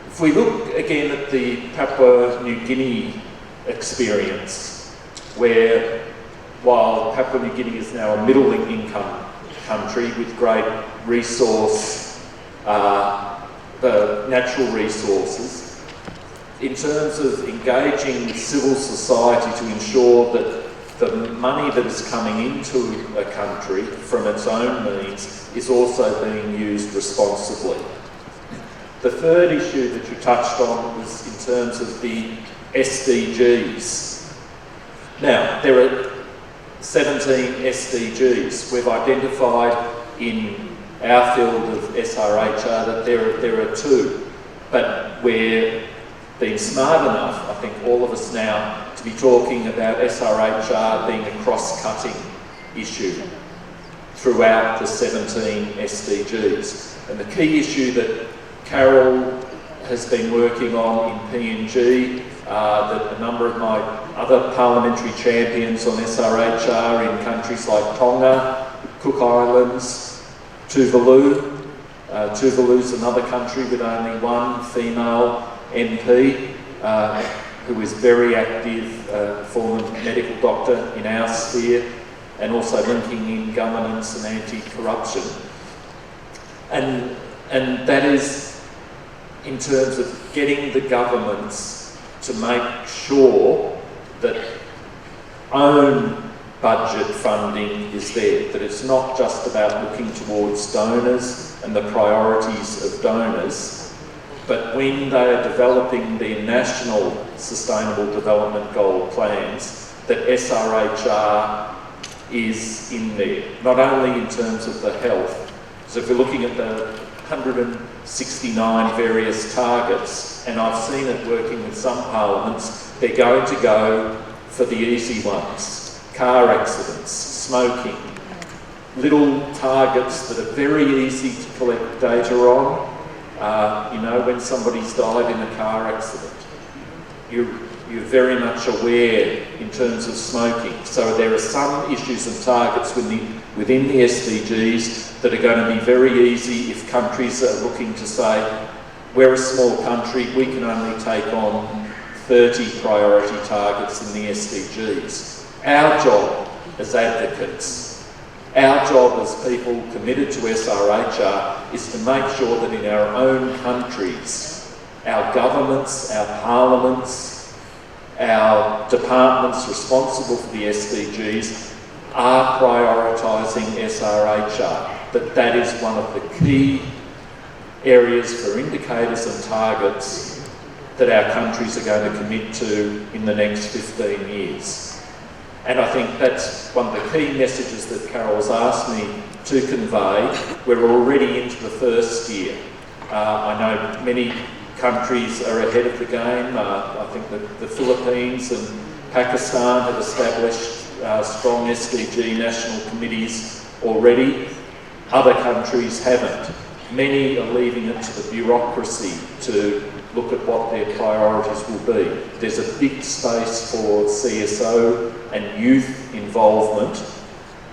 If we look again at the Papua New Guinea experience, where while Papua New Guinea is now a middle income country with great resource, the natural resources, in terms of engaging civil society to ensure that the money that is coming into a country from its own means is also being used responsibly. The third issue that you touched on was in terms of the SDGs. Now, there are 17 SDGs. We've identified in our field of SRHR that there are two, but we're being smart enough, I think all of us now, to be talking about SRHR being a cross-cutting issue throughout the 17 SDGs. And the key issue that Carol has been working on in PNG, that a number of my other parliamentary champions on SRHR in countries like Tonga, Cook Islands, Tuvalu, Tuvalu is another country with only one female MP who is very active, former medical doctor in our sphere, and also linking in governance and anti-corruption. And that is in terms of getting the governments to make sure that own budget funding is there, that it's not just about looking towards donors and the priorities of donors, but when they are developing their national Sustainable Development Goal plans, that SRHR is in there, not only in terms of the health. So if we're looking at the 169 various targets, and I've seen it working with some parliaments, they're going to go for the easy ones. Car accidents, smoking, little targets that are very easy to collect data on. You know, when somebody's died in a car accident, you're very much aware in terms of smoking. So there are some issues and targets within the SDGs that are going to be very easy if countries are looking to say, we're a small country, we can only take on 30 priority targets in the SDGs. Our job as advocates, our job as people committed to SRHR is to make sure that in our own countries, our governments, our parliaments, our departments responsible for the SDGs are prioritising SRHR, that is one of the key areas for indicators and targets that our countries are going to commit to in the next 15 years. And I think that's one of the key messages that Carol's asked me to convey. We're already into the first year. I know many countries are ahead of the game. I think that the Philippines and Pakistan have established strong SDG national committees already. Other countries haven't. Many are leaving it to the bureaucracy to look at what their priorities will be. There's a big space for CSO and youth involvement,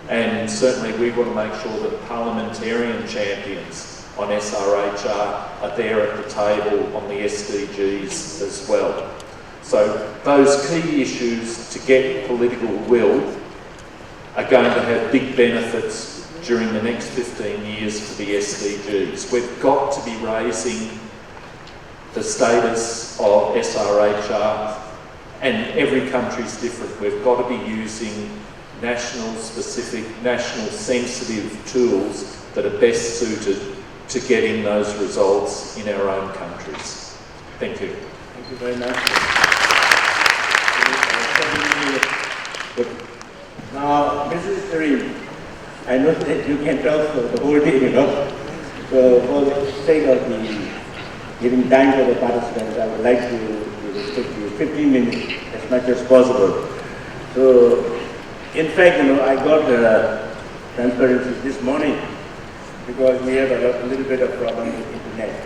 and certainly we want to make sure that parliamentarian champions on SRHR are there at the table on the SDGs as well. So those key issues to get political will are going to have big benefits during the next 15 years for the SDGs. We've got to be raising the status of SRHR, and every country's different. We've got to be using national specific, national sensitive tools that are best suited to getting those results in our own countries. Thank you. Thank you very much. Now, Mrs. Karim, I know that you can talk for the whole day, So for the sake of giving time for the participants, I would like to restrict you 15 minutes as much as possible. So, in fact, I got transparency this morning because we have a little bit of problem with internet.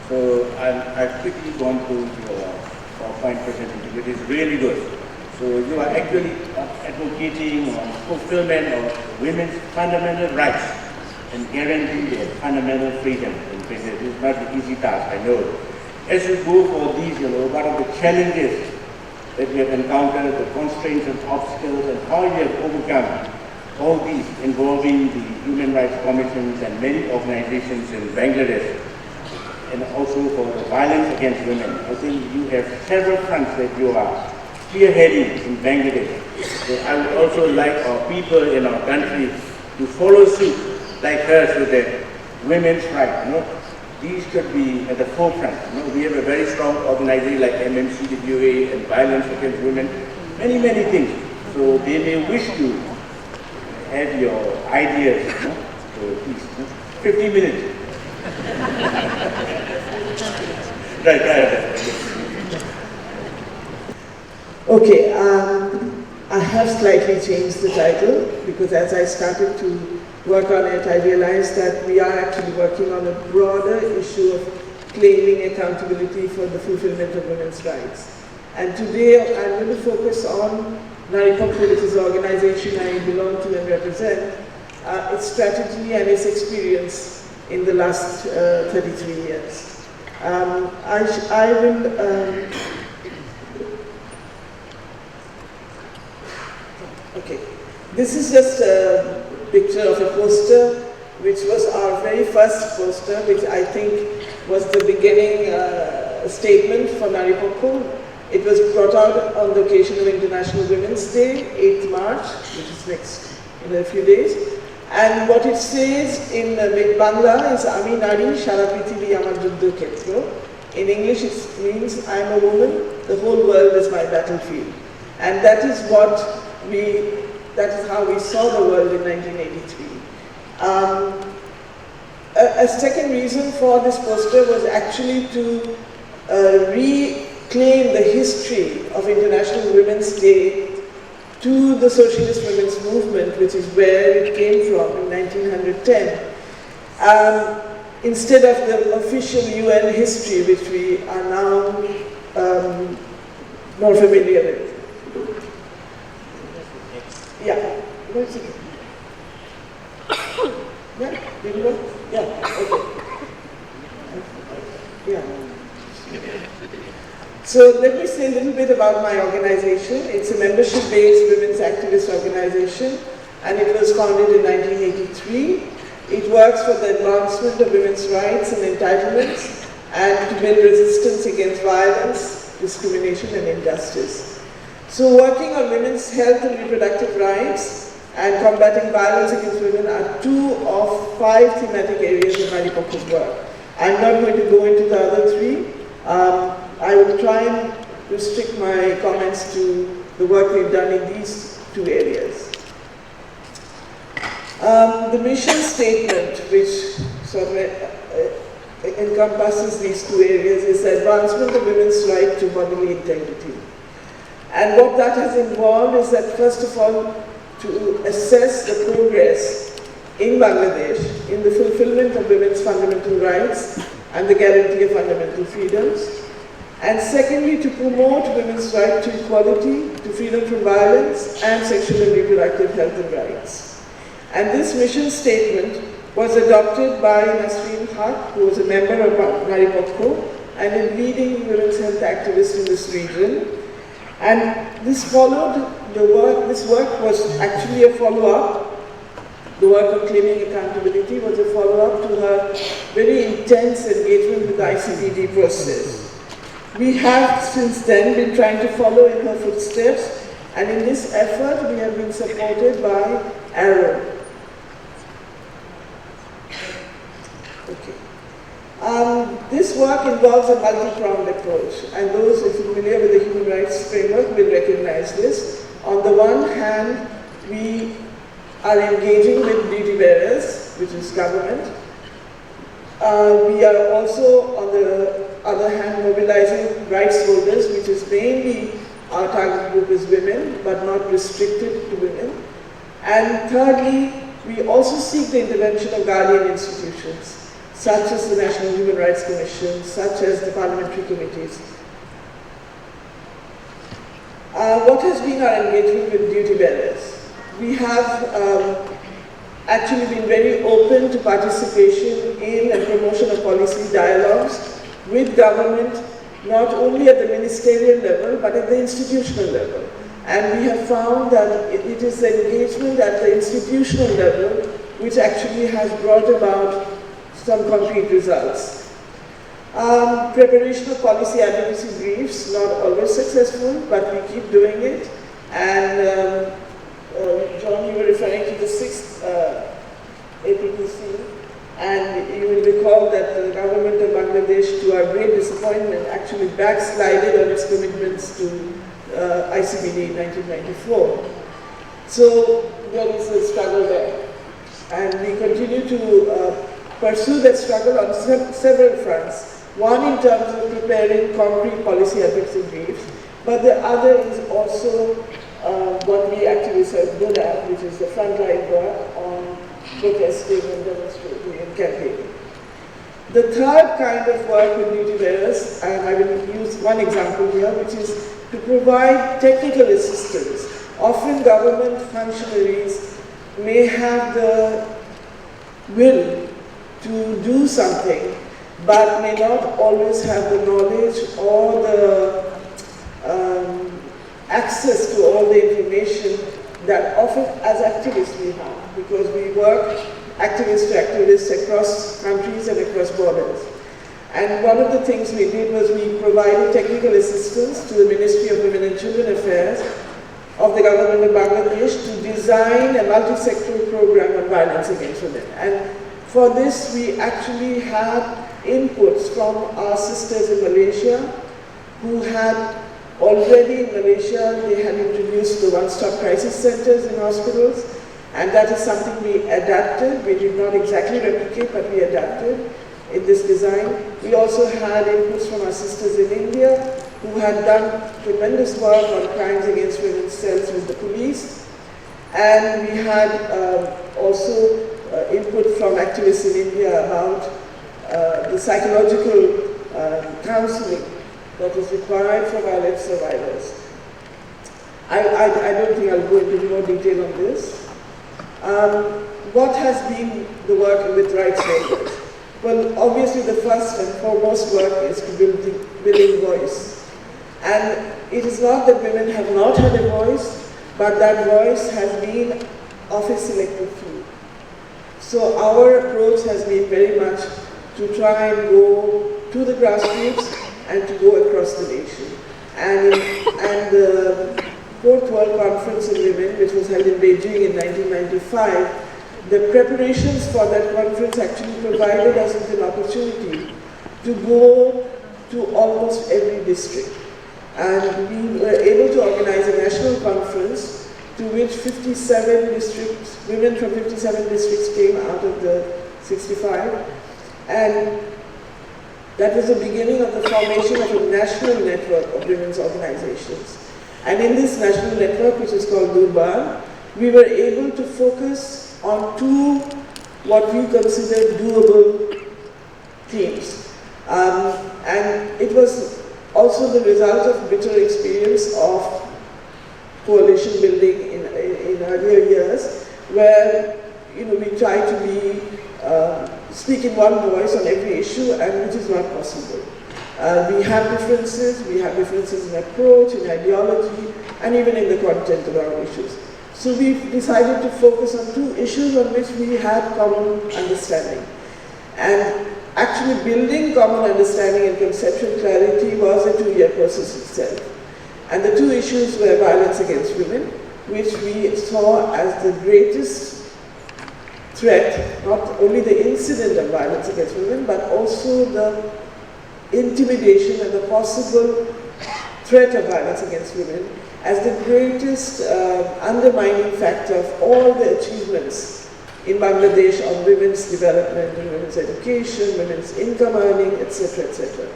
So I've quickly gone through your PowerPoint presentation, which is really good. So you are actually advocating on fulfillment of women's fundamental rights and guaranteeing their fundamental freedom. It's not an easy task, I know. As you go for these, what are the challenges that you have encountered, the constraints and obstacles, and how you have overcome all these involving the human rights commissions and many organizations in Bangladesh, and also for the violence against women. I think you have several fronts that you are spearheading in Bangladesh. So I would also like our people in our country to follow suit like her so that women's rights, these should be at the forefront. We have a very strong organization like MMCWA and violence against women, many, many things. So they may wish to have your ideas, so please, 15 minutes. Right. Okay, I have slightly changed the title because as I started to work on it, I realized that we are actually working on a broader issue of claiming accountability for the fulfillment of women's rights. And today I'm going to focus on NARIPOC, which is the organization I belong to and represent, its strategy and its experience in the last 33 years. I will, okay, this is just a picture of a poster, which was our very first poster, which I think was the beginning statement for Naripokko. It was brought out on the occasion of International Women's Day, 8th March, which is next in a few days. And what it says in Bangla is Ami Nari Shara Prithibi Amar Juddho Khetro. In English it means I am a woman, the whole world is my battlefield. And that is how we saw the world in 1983. A second reason for this poster was actually to reclaim the history of International Women's Day to the Socialist Women's Movement, which is where it came from in 1910, instead of the official UN history, which we are now more familiar with. Yeah. Yeah, did you go? Yeah, okay. Yeah. So let me say a little bit about my organization. It's a membership-based women's activist organization, and it was founded in 1983. It works for the advancement of women's rights and entitlements, and to build resistance against violence, discrimination, and injustice. So working on women's health and reproductive rights and combating violence against women are 2 of 5 thematic areas of Naripokko's work. I'm not going to go into the other 3. I will try and restrict my comments to the work we've done in these 2 areas. The mission statement, which sort of encompasses these 2 areas, is the advancement of women's right to bodily integrity. And what that has involved is that, first of all, to assess the progress in Bangladesh in the fulfillment of women's fundamental rights and the guarantee of fundamental freedoms. And secondly, to promote women's right to equality, to freedom from violence, and sexual and reproductive health and rights. And this mission statement was adopted by Nasreen Haq, who was a member of Naripokko and a leading women's health activist in this region. And this followed the work, this work was actually a follow-up. The work on claiming accountability was a follow-up to her very intense engagement with the ICPD process. We have since then been trying to follow in her footsteps, and in this effort we have been supported by Arrow. Okay. This work involves a multi-pronged approach, and those who are familiar with the human rights framework will recognize this. On the one hand, we are engaging with duty bearers, which is government. We are also, on the other hand, mobilizing rights holders, which is mainly our target group is women, but not restricted to women. And thirdly, we also seek the intervention of guardian institutions, such as the National Human Rights Commission, such as the parliamentary committees. What has been our engagement with duty bearers? We have actually been very open to participation in and promotion of policy dialogues with government, not only at the ministerial level, but at the institutional level. And we have found that it is the engagement at the institutional level which actually has brought about some concrete results. Preparation of policy advocacy briefs, not always successful, but we keep doing it. And John, you were referring to the 6th APPC, and you will recall that the government of Bangladesh, to our great disappointment, actually backslided on its commitments to ICBD in 1994. So there is a struggle there. And we continue to pursue that struggle on several fronts. One in terms of preparing concrete policy advocacy briefs, but the other is also what we activists are good at, which is the frontline work on protesting and demonstrating and campaigning. The third kind of work with duty bearers, and I will use one example here, which is to provide technical assistance. Often government functionaries may have the will to do something, but may not always have the knowledge or the access to all the information that often as activists we have, because we work activist to activists across countries and across borders. And one of the things we did was we provided technical assistance to the Ministry of Women and Children Affairs of the government of Bangladesh to design a multi-sectoral program on violence against women. And for this, we actually had inputs from our sisters in Malaysia, who had already in Malaysia, they had introduced the one-stop crisis centers in hospitals, and that is something we adapted. We did not exactly replicate, but we adapted in this design. We also had inputs from our sisters in India, who had done tremendous work on crimes against women's cells with the police. And we had also input from activists in India about the psychological counseling that is required for violence survivors. I don't think I'll go into more detail on this. What has been the work with rights holders? Well, obviously the first and foremost work is to building voice. And it is not that women have not had a voice, but that voice has been of a selective few. So our approach has been very much to try and go to the grassroots and to go across the nation. And the Fourth World Conference on Women, which was held in Beijing in 1995, the preparations for that conference actually provided us with an opportunity to go to almost every district. And we were able to organize a national conference to which 57 districts, women from 57 districts came out of the 65. And that was the beginning of the formation of a national network of women's organizations. And in this national network, which is called Durban, we were able to focus on two what we consider doable themes. And it was also the result of bitter experience of coalition building in earlier years, where we try to be speak in one voice on every issue, and which is not possible. We have differences in approach, in ideology, and even in the content of our issues. So we've decided to focus on two issues on which we had common understanding. And actually building common understanding and conceptual clarity was a 2-year process itself. And the two issues were violence against women, which we saw as the greatest threat, not only the incident of violence against women, but also the intimidation and the possible threat of violence against women as the greatest undermining factor of all the achievements in Bangladesh on women's development, and women's education, women's income earning, etc., etc.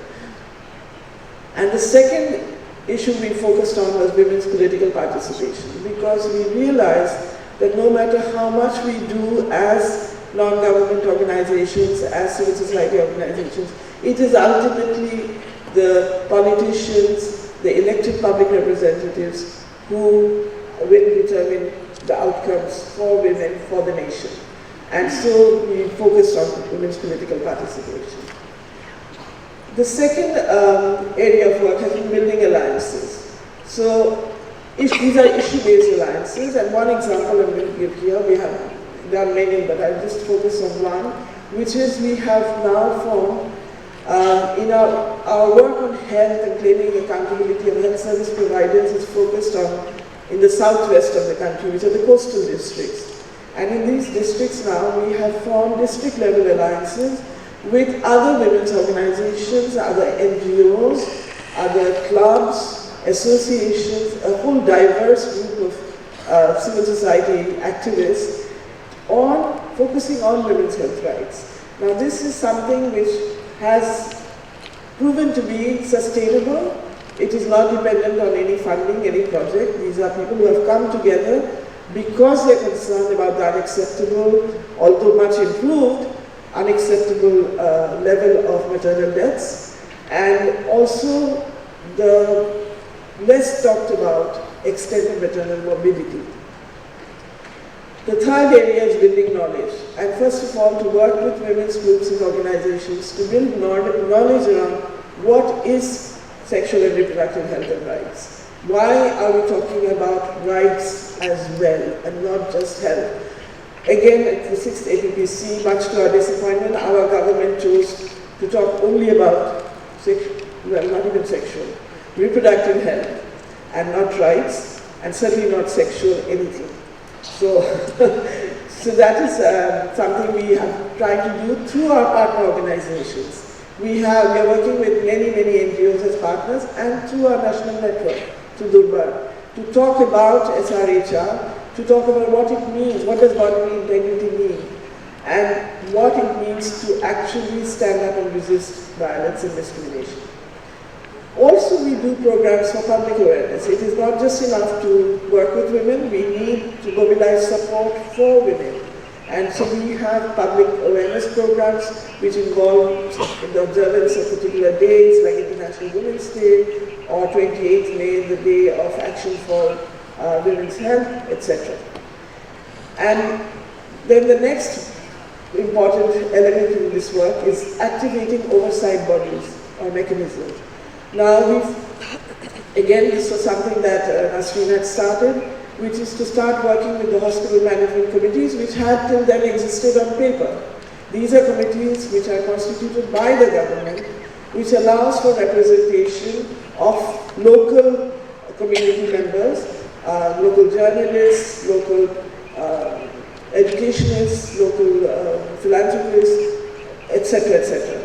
And the second issue we focused on was women's political participation, because we realized that no matter how much we do as non-government organizations, as civil society organizations, it is ultimately the politicians, the elected public representatives who will determine the outcomes for women, for the nation. And so we focused on women's political participation. The second area of work has been building alliances. So these are issue-based alliances, and one example I'm going to give here, we have done many, but I'll just focus on one, which is we have now formed in our work on health and claiming accountability of health service providers is focused on in the southwest of the country, which are the coastal districts. And in these districts now, we have formed district-level alliances with other women's organizations, other NGOs, other clubs, associations, a whole diverse group of civil society activists on focusing on women's health rights. Now, this is something which has proven to be sustainable. It is not dependent on any funding, any project. These are people who have come together because they're concerned about the unacceptable, although much improved, unacceptable level of maternal deaths, and also the less talked about extent of maternal morbidity. The third area is building knowledge. And first of all, to work with women's groups and organizations to build knowledge around what is sexual and reproductive health and rights. Why are we talking about rights as well and not just health? Again, at the 6th APPC, much to our disappointment, our government chose to talk only about not even sexual, reproductive health and not rights, and certainly not sexual anything. So, so that is something we have tried to do through our partner organizations. We are working with many NGOs as partners and through our national network, to Durbar, to talk about SRHR, to talk about what it means, what does bodily integrity mean, and what it means to actually stand up and resist violence and discrimination. Also, we do programs for public awareness. It is not just enough to work with women, we need to mobilize support for women. And so we have public awareness programs which involve the observance of particular days like International Women's Day or 28th May, the Day of Action for Women's Health, etc. And then the next important element in this work is activating oversight bodies or mechanisms. Now again, this was something that Nasreen had started, which is to start working with the hospital management committees, which had till then existed on paper. These are committees which are constituted by the government, which allows for representation of local community members, local journalists, local educationists, local philanthropists, etc., etc.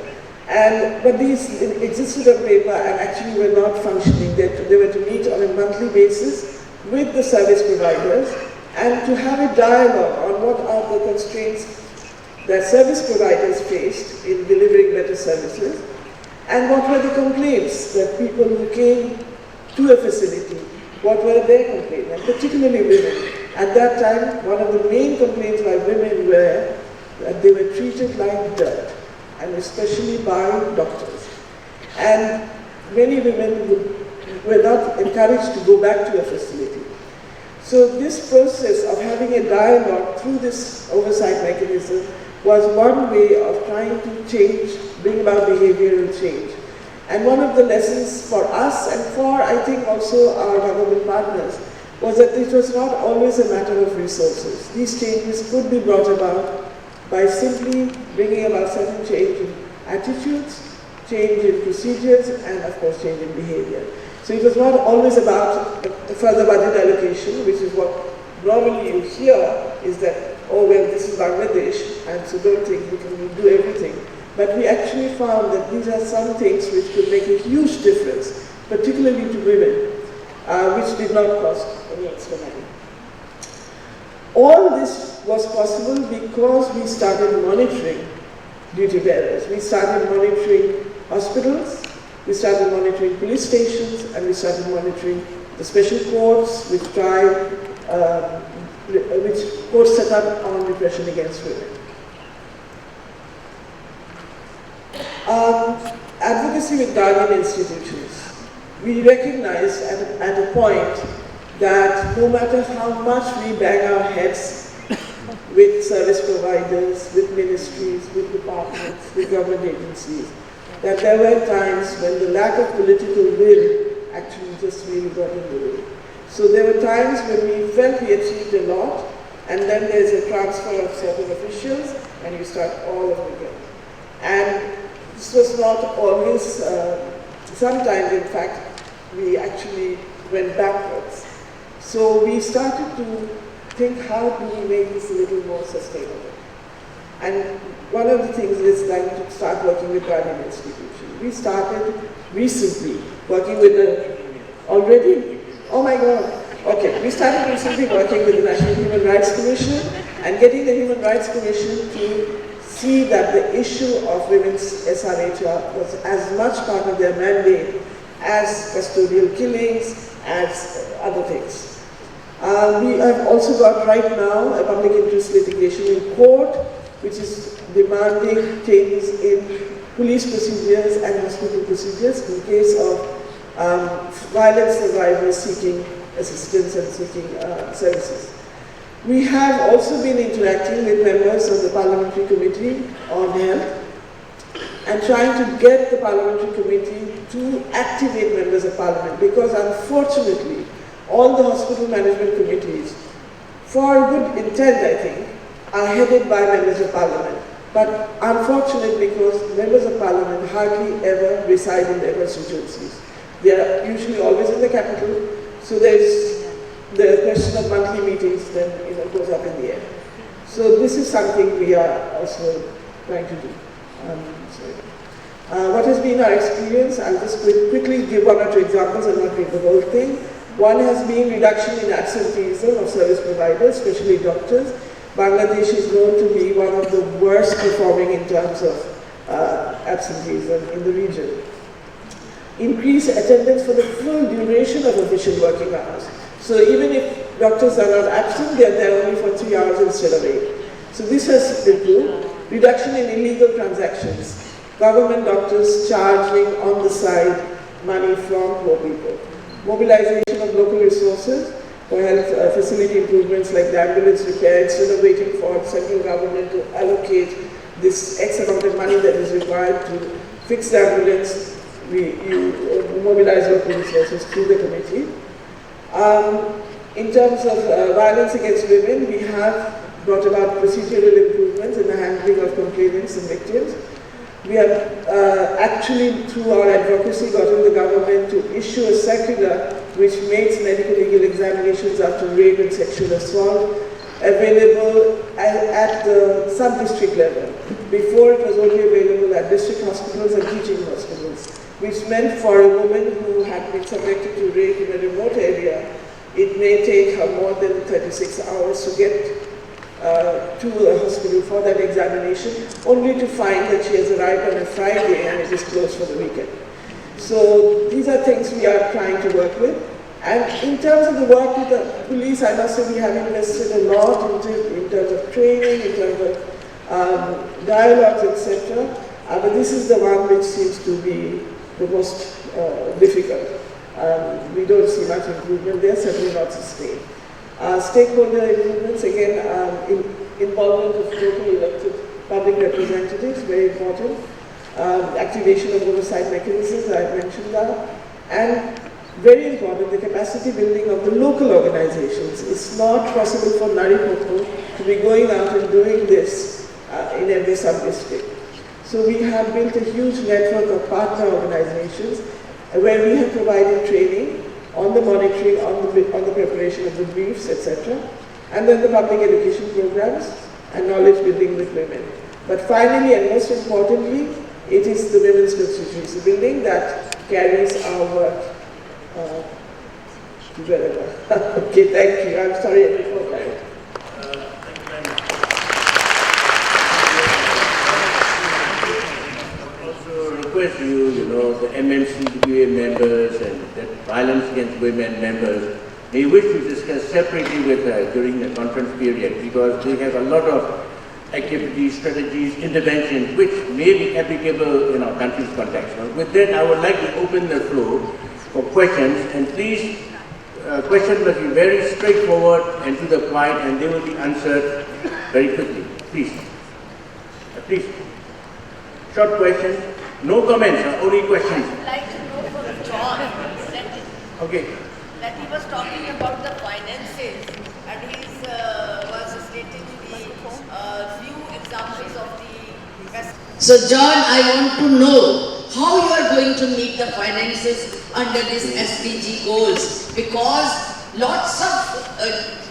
But these existed on paper and actually were not functioning. They were to meet on a monthly basis with the service providers and to have a dialogue on what are the constraints that service providers faced in delivering better services and what were the complaints that people who came to a facility, what were their complaints, and particularly women. At that time, one of the main complaints by women were that they were treated like dirt, and especially by doctors. And many women were not encouraged to go back to a facility. So this process of having a dialogue through this oversight mechanism was one way of trying to change, bring about behavioral change. And one of the lessons for us and for, I think, also our government partners was that it was not always a matter of resources. These changes could be brought about by simply bringing about certain change in attitudes, change in procedures, and of course change in behavior. So it was not always about further budget allocation, which is what normally you hear, is that, oh well, this is Bangladesh, and so don't think we can do everything. But we actually found that these are some things which could make a huge difference, particularly to women, which did not cost any extra money. All this was possible because we started monitoring duty bearers. We started monitoring hospitals, we started monitoring police stations, and we started monitoring the special courts which courts set up on repression against women. Advocacy with guardian institutions. We recognized at a point that no matter how much we bang our heads with service providers, with ministries, with departments, with government agencies, that there were times when the lack of political will actually just really got in the way. So there were times when we felt we achieved a lot, and then there's a transfer of certain officials, and you start all over again. And this was not always, sometimes in fact, we actually went backwards. So we started to think, how do we make this a little more sustainable? And one of the things is like to start working with guardian institutions. We started recently working with the, already? Oh my God. Okay, we started recently working with the National Human Rights Commission and getting the Human Rights Commission to see that the issue of women's SRHR was as much part of their mandate as custodial killings, as other things. We have also got right now a public interest litigation in court, which is demanding changes in police procedures and hospital procedures in case of violence survivors seeking assistance and seeking services. We have also been interacting with members of the Parliamentary Committee on Health and trying to get the Parliamentary Committee to activate members of Parliament, because unfortunately all the hospital management committees, for good intent I think, are headed by members of Parliament. But unfortunate because members of Parliament hardly ever reside in their constituencies. They are usually always in the capital, so there's the question of monthly meetings then goes up in the air. So this is something we are also trying to do. What has been our experience? I'll just quickly give one or two examples and not read the whole thing. One has been reduction in absenteeism of service providers, especially doctors. Bangladesh is known to be one of the worst performing in terms of absenteeism in the region. Increase attendance for the full duration of official working hours. So even if doctors are not absent, they are there only for 3 hours instead of 8. So this has improved. Reduction in illegal transactions. Government doctors charging on the side money from poor people. Mobilization of local resources for health facility improvements like the ambulance repair. Instead of waiting for central government to allocate this X amount of money that is required to fix the ambulance, you mobilize local resources through the committee. In terms of violence against women, we have brought about procedural improvements in the handling of complainants and victims. We have actually, through our advocacy, gotten the government to issue a circular which makes medical legal examinations after rape and sexual assault available at the sub-district level. Before, it was only available at district hospitals and teaching hospitals, which meant for a woman who had been subjected to rape in a remote area, it may take her more than 36 hours to get to a hospital for that examination, only to find that she has arrived on a Friday and it is closed for the weekend. So these are things we are trying to work with. And in terms of the work with the police, I must say we have invested a lot in terms of training, in terms of dialogues, etc. But this is the one which seems to be the most difficult. We don't see much improvement there, certainly not sustained. Stakeholder improvements, again, involvement of locally elected public representatives, very important. Activation of oversight mechanisms, I mentioned that. And very important, the capacity building of the local organizations. It's not possible for Nari Popo to be going out and doing this in every sub-district. So we have built a huge network of partner organizations where we have provided training on the monitoring, on the preparation of the briefs, etc. And then the public education programs and knowledge building with women. But finally and most importantly, it is the Women's Constituency building that carries our work to wherever. Okay, thank you. I'm sorry I didn't know that. Request you, the MMCWA members and the violence against women members, they wish to discuss separately with her during the conference period, because they have a lot of activities, strategies, interventions which may be applicable in our country's context. With that, I would like to open the floor for questions, and please, questions must be very straightforward and to the point, and they will be answered very quickly. Please. Please. Short questions. No comments, only questions. I would like to know from John that he was talking about the finances, and he was stating the few examples of the... So John, I want to know how you are going to meet the finances under these SDG goals, because lots of,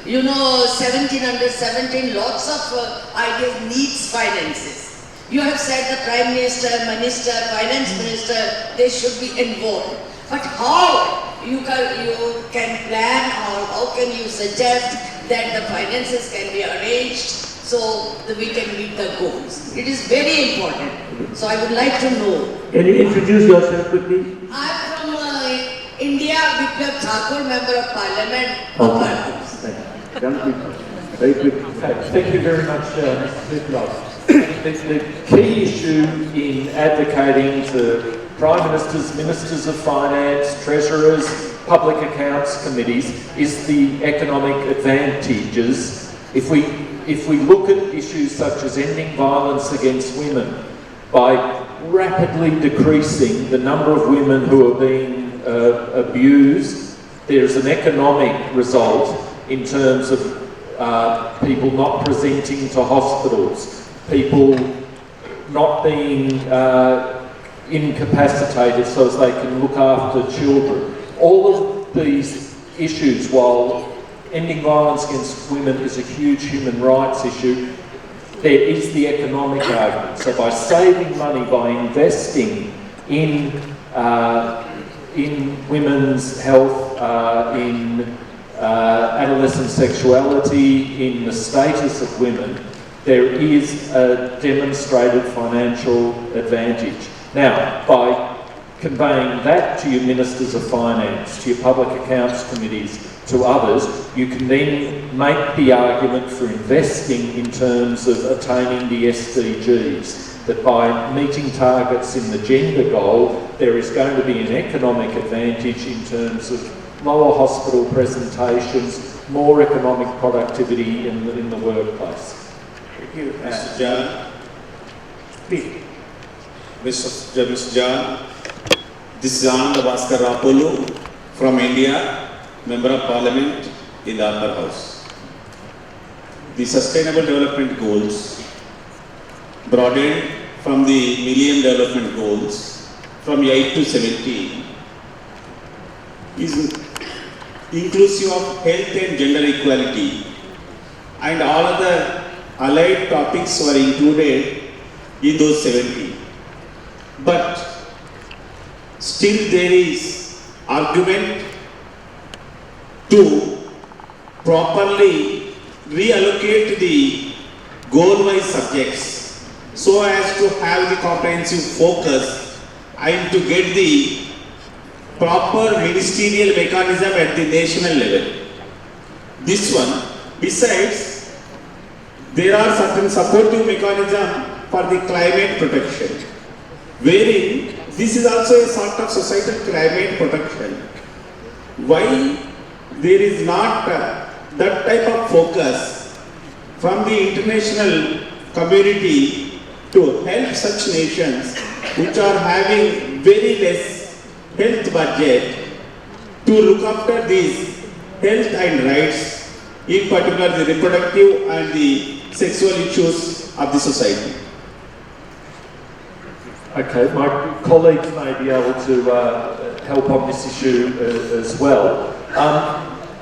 17 under 17, lots of ideas needs finances. You have said the Prime Minister, Minister, Finance Minister, they should be involved. But how you can plan, or how can you suggest that the finances can be arranged so that we can meet the goals? It is very important. So I would like to know. Can you introduce yourself quickly? I am from India, Biplab Thakur, Member of Parliament. Very quick. Thank you very much, Mr. Biplab. The key issue in advocating to Prime Ministers, Ministers of Finance, Treasurers, Public Accounts Committees is the economic advantages If we look at issues such as ending violence against women, by rapidly decreasing the number of women who are being abused, there's an economic result in terms of people not presenting to hospitals, people not being incapacitated so as they can look after children. All of these issues, while ending violence against women is a huge human rights issue, there is the economic argument. So by saving money, by investing in women's health, in adolescent sexuality, in the status of women, there is a demonstrated financial advantage. Now, by conveying that to your ministers of finance, to your public accounts committees, to others, you can then make the argument for investing in terms of attaining the SDGs, that by meeting targets in the gender goal, there is going to be an economic advantage in terms of lower hospital presentations, more economic productivity in the workplace. Thank you. Mr. John. Please. Mr. John, this is Anand Bhaskar Rapolu from India, Member of Parliament in the Upper House. The Sustainable Development Goals, broadened from the Millennium Development Goals from 8 to 17, is inclusive of health and gender equality, and all other allied topics were included in those 17. But still there is argument to properly reallocate the goal-wise subjects so as to have the comprehensive focus and to get the proper ministerial mechanism at the national level. This one, besides, there are certain supportive mechanisms for the climate protection, wherein this is also a sort of societal climate protection. Why there is not that type of focus from the international community to help such nations which are having very less health budget to look after these health and rights, in particular the reproductive and the sexual issues of the society? Okay, my colleagues may be able to help on this issue as well.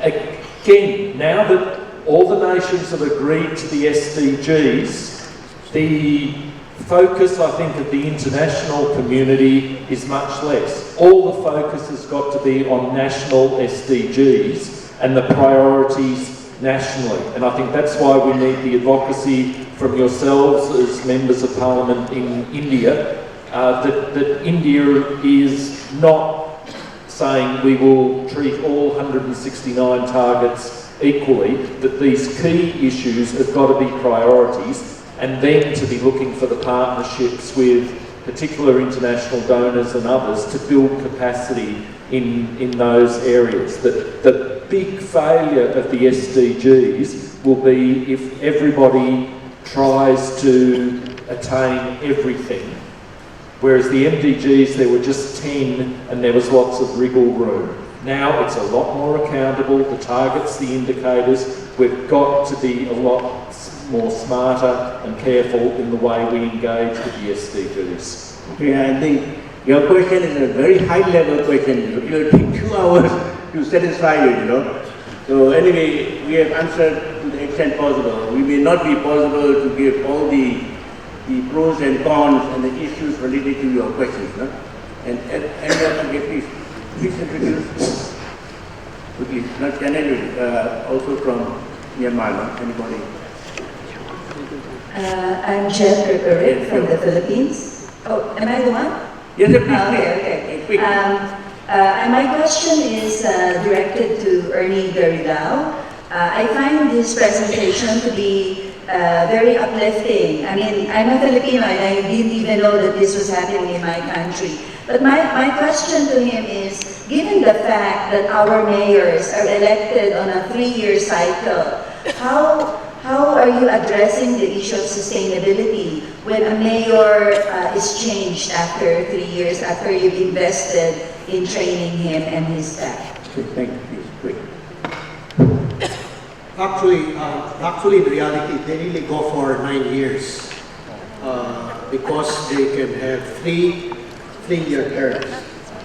Again, now that all the nations have agreed to the SDGs, the focus, I think, of the international community is much less. All the focus has got to be on national SDGs and the priorities nationally. And I think that's why we need the advocacy from yourselves as members of Parliament in India, that India is not saying we will treat all 169 targets equally, that these key issues have got to be priorities, and then to be looking for the partnerships with particular international donors and others to build capacity in those areas. The big failure of the SDGs will be if everybody tries to attain everything. Whereas the MDGs, there were just 10 and there was lots of wriggle room. Now it's a lot more accountable, the targets, the indicators. We've got to be a lot more smarter and careful in the way we engage with the SDGs. Yeah, I think your question is a very high level question. It will take 2 hours to satisfy you, you know. So anyway, we have answered to the extent possible. We may not be possible to give all the pros and cons and the issues related to your questions, no? And okay, please introduce quickly. Not Canada, also from Myanmar, no? Anybody? I'm Jen Rivera from the Philippines. Oh, am I the one? Yes, please. Okay. Quick. My question is directed to Ernie Garilao. I find this presentation to be very uplifting. I mean, I'm a Filipino and I didn't even know that this was happening in my country. But my question to him is, given the fact that our mayors are elected on a 3-year cycle, how are you addressing the issue of sustainability when a mayor is changed after 3 years, after you've invested in training him and his staff? Thank you, please. Quick. Actually, in reality, they really go for 9 years because they can have three-year terms.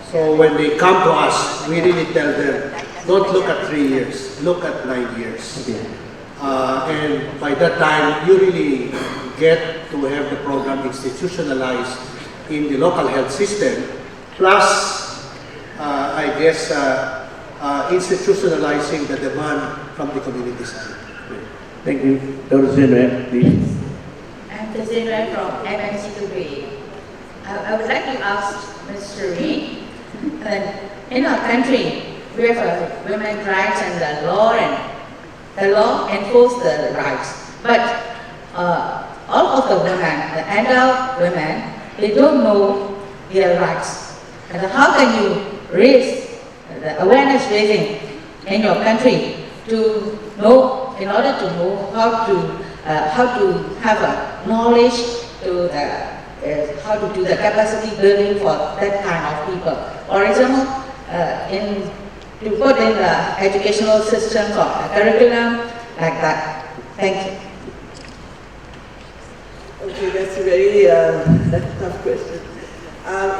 So when they come to us, we really tell them, don't look at 3 years, look at 9 years. And by that time, you really get to have the program institutionalized in the local health system, plus, I guess, institutionalizing the demand from the community side. Thank you. Dr. Zinwe, please. I'm Zinwe from MNC2B. I would like to ask Mr. Lee, in our country, we have women's rights and the law enforces the rights. But all of the women, the adult women, they don't know their rights. And how can you raise the awareness raising in your country to know, in order to know how to have a knowledge to how to do the capacity building for that kind of people. For example, to put in the educational systems or a curriculum like that. Thank you. Okay, that's a very tough question.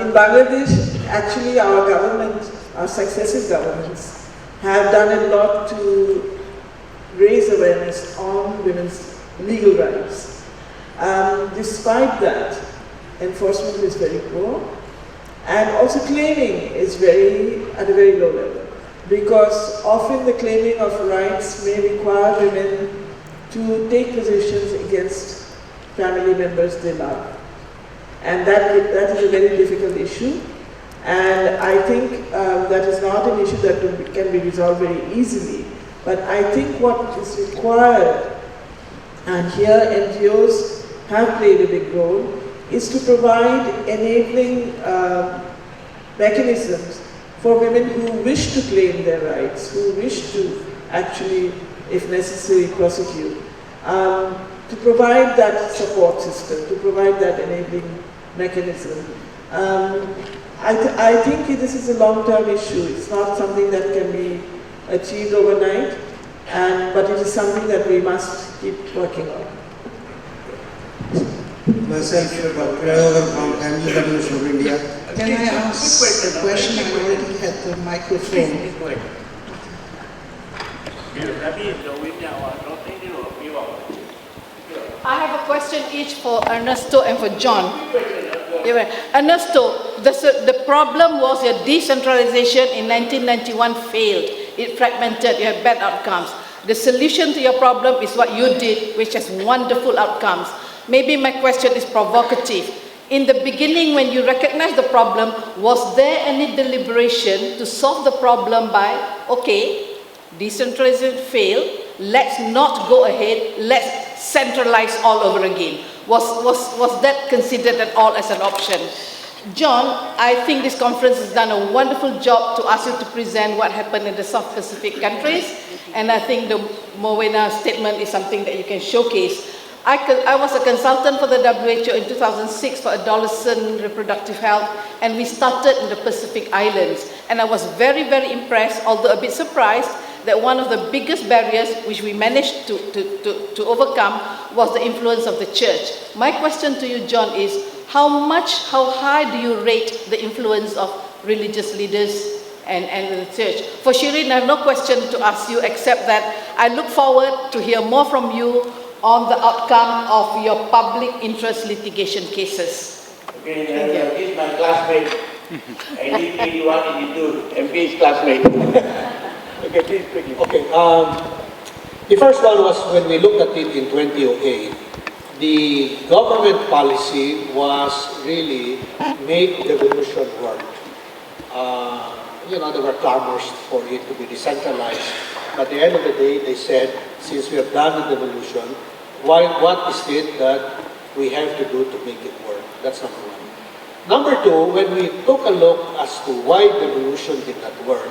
In Bangladesh, actually our government, our successive governments have done a lot to raise awareness on women's legal rights. Despite that, enforcement is very poor, and also claiming is at a very low level, because often the claiming of rights may require women to take positions against family members they love. And that is a very difficult issue. And I think that is not an issue that can be resolved very easily. But I think what is required, and here NGOs have played a big role, is to provide enabling mechanisms for women who wish to claim their rights, who wish to actually, if necessary, prosecute, to provide that support system, to provide that enabling mechanism. I think this is a long-term issue. It's not something that can be achieved overnight, but it is something that we must keep working on. Myself, Dr. Rayogan from MUWs of India. Can I ask a question? I already had the microphone. I have a question each for Ernesto and for John. Ernesto, the problem was your decentralization in 1991 failed. It fragmented, you had bad outcomes. The solution to your problem is what you did, which has wonderful outcomes. Maybe my question is provocative. In the beginning, when you recognized the problem, was there any deliberation to solve the problem by, okay, decentralization failed, let's not go ahead, let's centralize all over again? Was that considered at all as an option? John, I think this conference has done a wonderful job to ask you to present what happened in the South Pacific countries, and I think the Moena statement is something that you can showcase. I was a consultant for the WHO in 2006 for adolescent reproductive health, and we started in the Pacific Islands. And I was very, very impressed, although a bit surprised, that one of the biggest barriers which we managed to overcome was the influence of the church. My question to you, John, is how high do you rate the influence of religious leaders and the church? For Shireen, I have no question to ask you except that I look forward to hear more from you on the outcome of your public interest litigation cases. Okay, he's my classmate. I did 81, 82, MP's classmate. Okay, please quickly. Okay, the first one was when we looked at it in 2008, the government policy was really make devolution work. There were clamors for it to be decentralized. But at the end of the day, they said, since we have done the devolution, what is it that we have to do to make it work? That's number one. Number two, when we took a look as to why devolution did not work,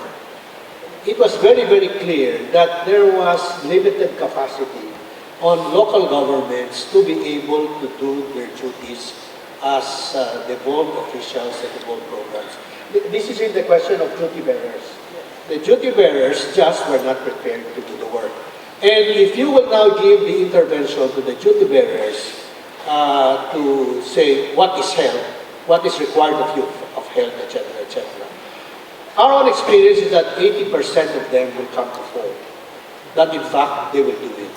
it was very, very clear that there was limited capacity on local governments to be able to do their duties as devolved officials and devolved programs. This is in the question of duty bearers. The duty bearers just were not prepared to do the work. And if you will now give the intervention to the duty bearers to say what is health, what is required of you of health, etc., etc. Our own experience is that 80% of them will come to fall. That in fact they will do it.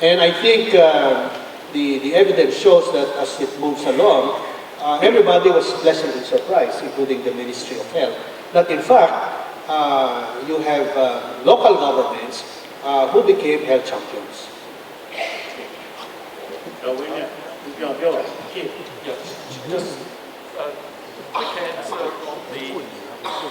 And I think the evidence shows that as it moves along, everybody was pleasantly surprised, including the Ministry of Health, that in fact you have local governments who became health champions.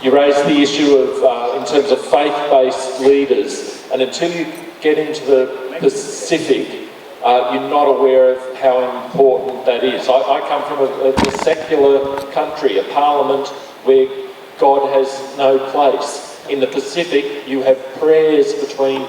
You raised the issue of, in terms of faith-based leaders, and until you get into the Pacific, you're not aware of how important that is. I come from a secular country, a parliament where God has no place. In the Pacific, you have prayers before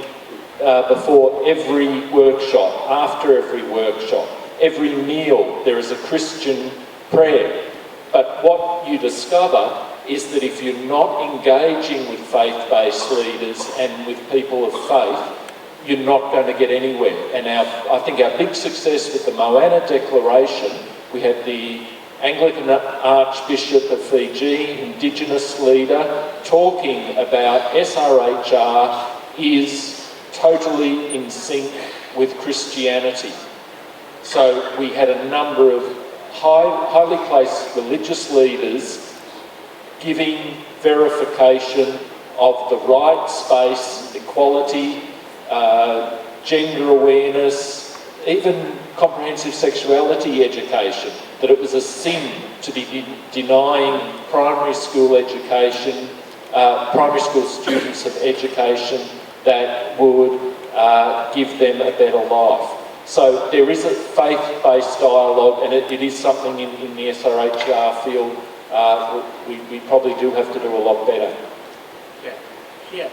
every workshop, after every workshop, every meal, there is a Christian prayer. But what you discover is that if you're not engaging with faith-based leaders and with people of faith, you're not going to get anywhere. And I think our big success with the Moana Declaration, we had the Anglican Archbishop of Fiji, Indigenous leader, talking about SRHR is totally in sync with Christianity. So we had a number of highly placed religious leaders giving verification of the right space, equality, gender awareness, even comprehensive sexuality education, that it was a sin to be denying primary school education, primary school students of education that would give them a better life. So there is a faith-based dialogue, and it is something in the SRHR field we probably do have to do a lot better. Yeah.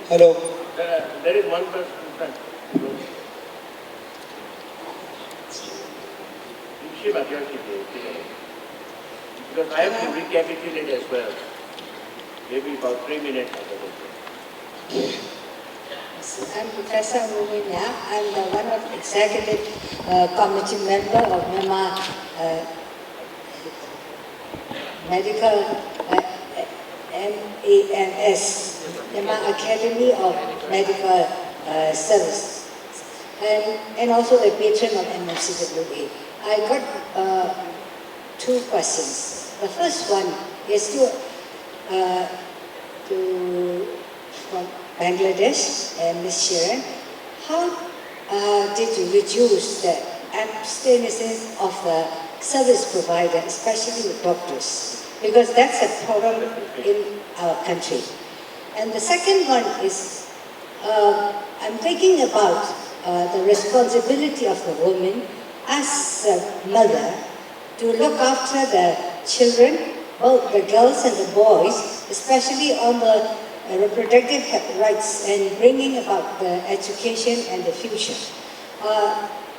Hello. There is one person in front. Because I have to recapitulate as well. Maybe about 3 minutes. I'm Professor Muminya. I'm one of the executive committee member of Myanmar Medical MANS, Myanmar Academy of Medical Services, and also a patron of MFCWA. I got two questions. The first one is from Bangladesh and Ms. Sharon. How did you reduce the abstinence of the service provider, especially with doctors? Because that's a problem in our country. And the second one is, I'm thinking about the responsibility of the woman as a mother to look after the children, both the girls and the boys, especially on the reproductive rights and bringing about the education and the future.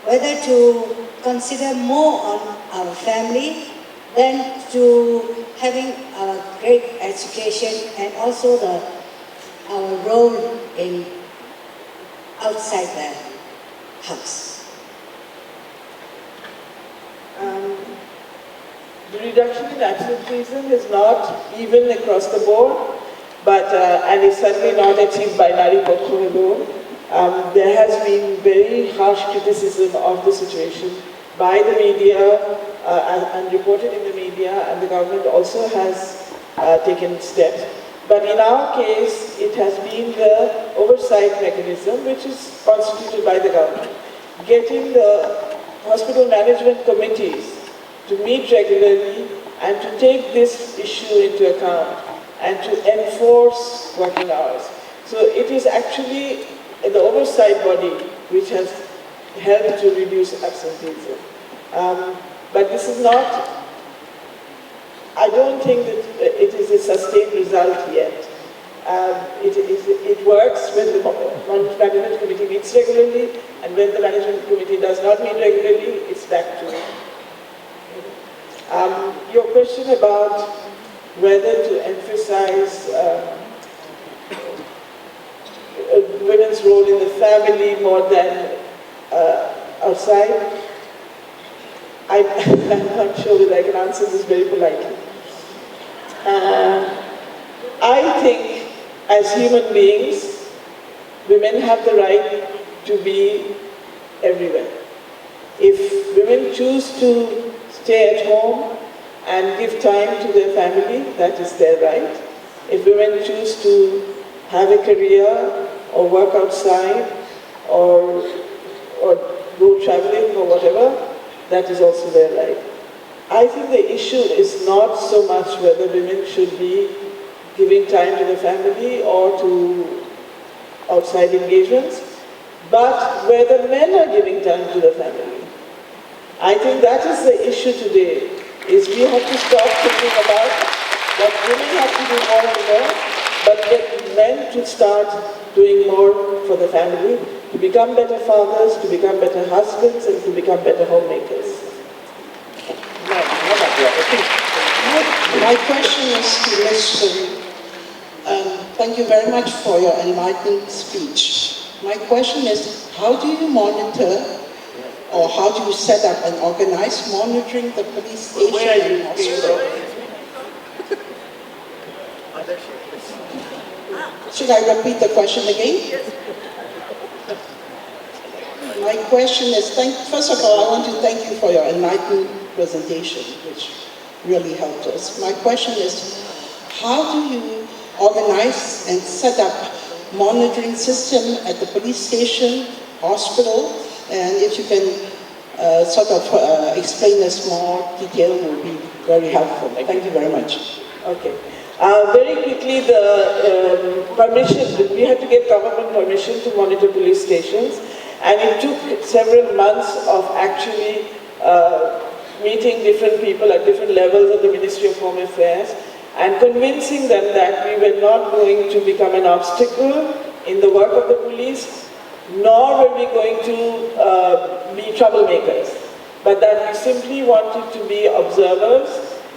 Whether to consider more on our family than to having a great education and also our role in outside the house. The reduction in absenteeism is not even across the board, but and it's certainly not achieved by Nari Pokkho alone. There has been very harsh criticism of the situation by the media and reported in the media, and the government also has taken steps. But in our case, it has been the oversight mechanism which is constituted by the government, getting the hospital management committees to meet regularly and to take this issue into account and to enforce working hours. So it is actually the oversight body which has helped to reduce absenteeism. But this is not, I don't think that it is a sustained result yet. It works when the management committee meets regularly, and when the management committee does not meet regularly, it's back to your question about whether to emphasize women's role in the family more than outside. I'm not sure that I can answer this very politely. I think as human beings, women have the right to be everywhere. If women choose to stay at home and give time to their family, that is their right. If women choose to have a career or work outside or go traveling or whatever, that is also their right. I think the issue is not so much whether women should be giving time to the family or to outside engagements, but whether men are giving time to the family. I think that is the issue today, is we have to stop thinking about that women have to do more and more, but get men to start doing more for the family, to become better fathers, to become better husbands, and to become better homemakers. My question is to Ms. Suri. Thank you very much for your enlightening speech. My question is, how do you monitor or how do you set up and organize monitoring the police station and hospital? Should I repeat the question again? My question is, first of all, I want to thank you for your enlightening presentation, which really helped us. My question is, how do you organize and set up monitoring system at the police station, hospital, and if you can explain this more detail, would be very helpful. Thank you very much. Okay. Very quickly, the permission, we had to get government permission to monitor police stations, and it took several months of actually meeting different people at different levels of the Ministry of Home Affairs and convincing them that we were not going to become an obstacle in the work of the police, nor were we going to be troublemakers, but that we simply wanted to be observers,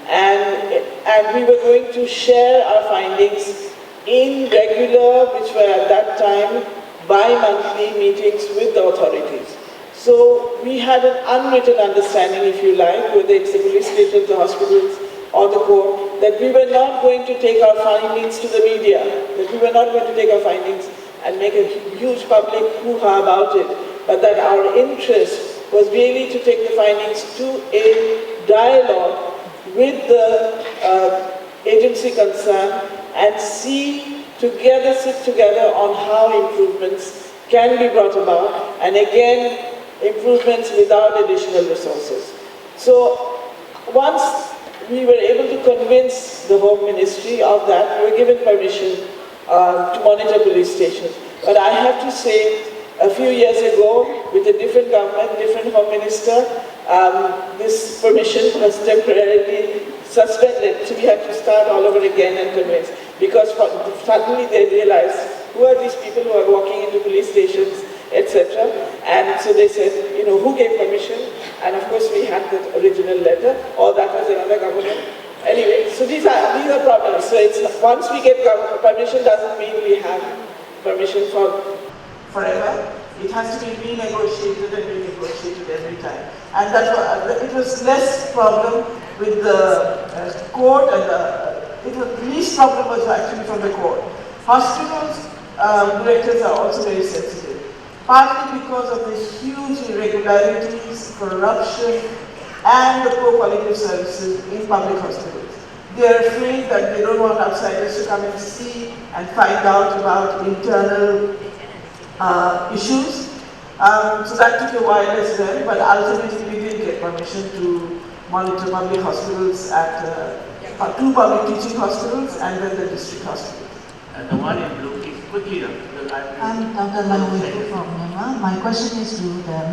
and we were going to share our findings in regular, which were at that time bi-monthly meetings with the authorities. So we had an unwritten understanding, if you like, whether it's the police stations, the hospitals, or the court, that we were not going to take our findings to the media, that we were not going to take our findings and make a huge public hoo-ha about it, but that our interest was really to take the findings to a dialogue with the agency concerned and sit together on how improvements can be brought about, and again, improvements without additional resources. So once we were able to convince the Home Ministry of that, we were given permission to monitor police stations. But I have to say, a few years ago, with a different government, different Home Minister, this permission was temporarily suspended. So we had to start all over again and convince. Because suddenly they realized, who are these people who are walking into police stations, etc. And so they said, who gave permission? And of course we had that original letter, or that was another government. Anyway, so these are problems. So it's once we get permission doesn't mean we have permission for forever. It has to be renegotiated and renegotiated every time. And it was less problem with the court, and the least problem was actually from the court. Hospitals directors are also very sensitive, partly because of the huge irregularities, corruption, and the poor quality of services in public hospitals. They are afraid that they don't want outsiders to come and see and find out about internal issues. So that took a while as well, but ultimately we did get permission to monitor public hospitals at 2 public teaching hospitals and then the district hospitals. And the one in blue, quickly. I'm Dr. Lawiku from Myanmar. My question is to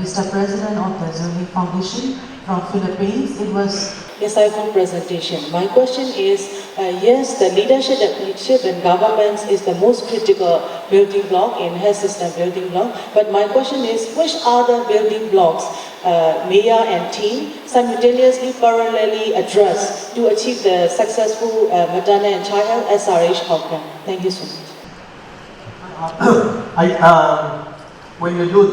Mr. President of the Zuni Foundation from Philippines. It was a insightful presentation. My question is, Yes, the leadership in governments is the most critical building block in health system building block. But my question is, which other building blocks Mayor and team simultaneously parallelly address to achieve the successful maternal and child SRH outcome? Thank you so much. When you do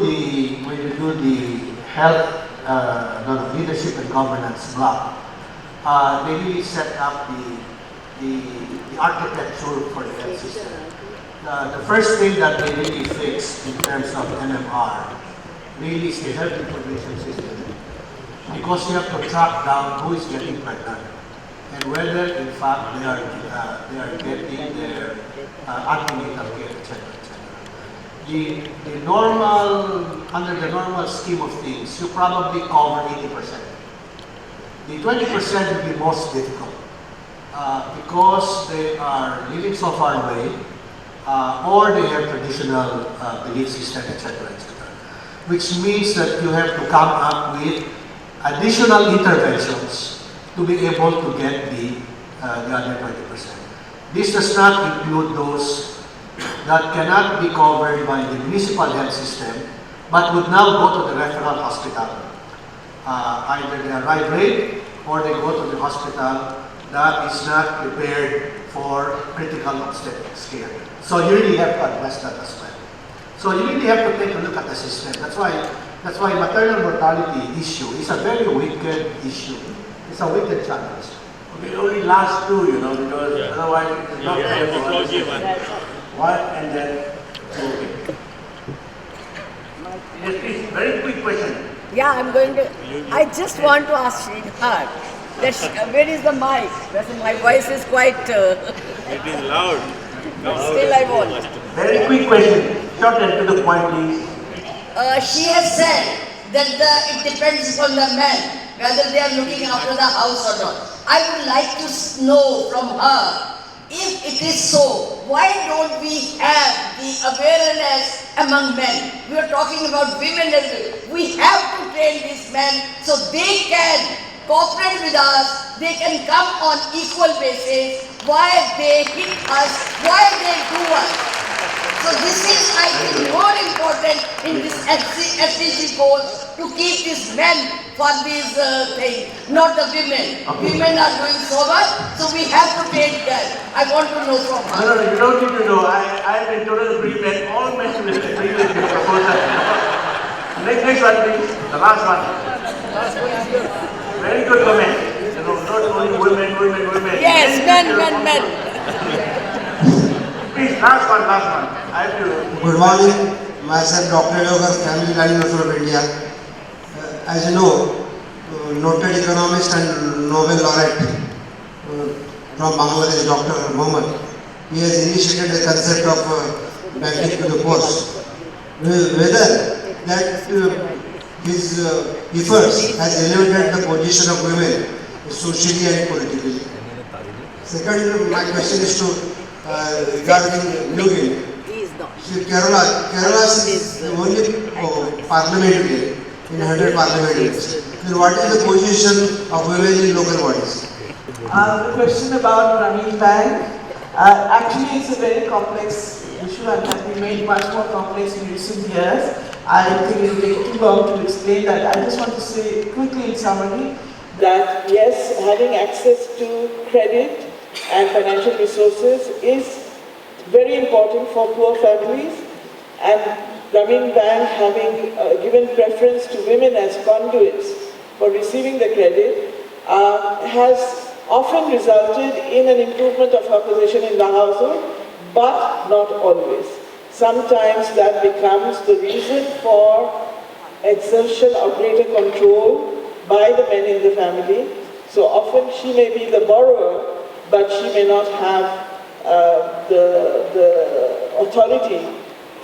the health leadership and governance block, they really set up the architecture for the health system. The first thing that they really fix in terms of MMR really is the health information system, because you have to track down who is getting pregnant and whether in fact they are getting their antenatal care, etc. Under the normal scheme of things, you probably cover 80%. The 20% will be most difficult because they are living so far away, or they have traditional belief system, etc., etc. Which means that you have to come up with additional interventions to be able to get the other 20%. This does not include those that cannot be covered by the municipal health system, but would now go to the referral hospital. Either they arrive late, or they go to the hospital that is not prepared for critical obstetrics care. So you really have to address that as well. So you really have to take a look at the system. That's why maternal mortality issue is a very wicked issue. It's a wicked challenge. We only last two, because otherwise it's not fair for us. One and then okay. Yes, please, very quick question. Yeah, I just want to ask her, where is the mic? My voice is quite... It is loud. Still I want. Very quick question. Short and to the point, please. She has said that it depends on the men, whether they are looking after the house or not. I would like to know from her, if it is so, why don't we have the awareness among men? We are talking about women as well. We have to train these men so they can cooperate with us, they can come on equal basis, why they hit us, why they do us. So this is, I think, more important in this SDG goal, to keep these men for these things, not the women. Okay. Women are doing so much, so we have to take that. I want to know from her. No, you don't need to know. I have been total agreement. All men will agree with this proposal. Next one, please. The last one. Very good comment. Not only women. Yes, men. Please, last one. I have to... Good morning. Myself, Dr. Yoga, Family Planning Authority of India. As you know, noted economist and Nobel laureate from Bangladesh, Dr. Mohammed, he has initiated the concept of banking to the post. Whether that his efforts has elevated the position of women socially and politically. Second, my question is to regarding New Guinea. Kerala is the only parliamentary in 100 parliament years. Then what is the position of women in local bodies? The question about Grameen Bank, actually it's a very complex issue and has been made much more complex in recent years. I think it will take too long to explain that. I just want to say quickly in summary that yes, having access to credit and financial resources is very important for poor families, and Grameen Bank having given preference to women as conduits for receiving the credit has often resulted in an improvement of her position in the household, but not always. Sometimes that becomes the reason for exertion of greater control by the men in the family. So often she may be the borrower, but she may not have the authority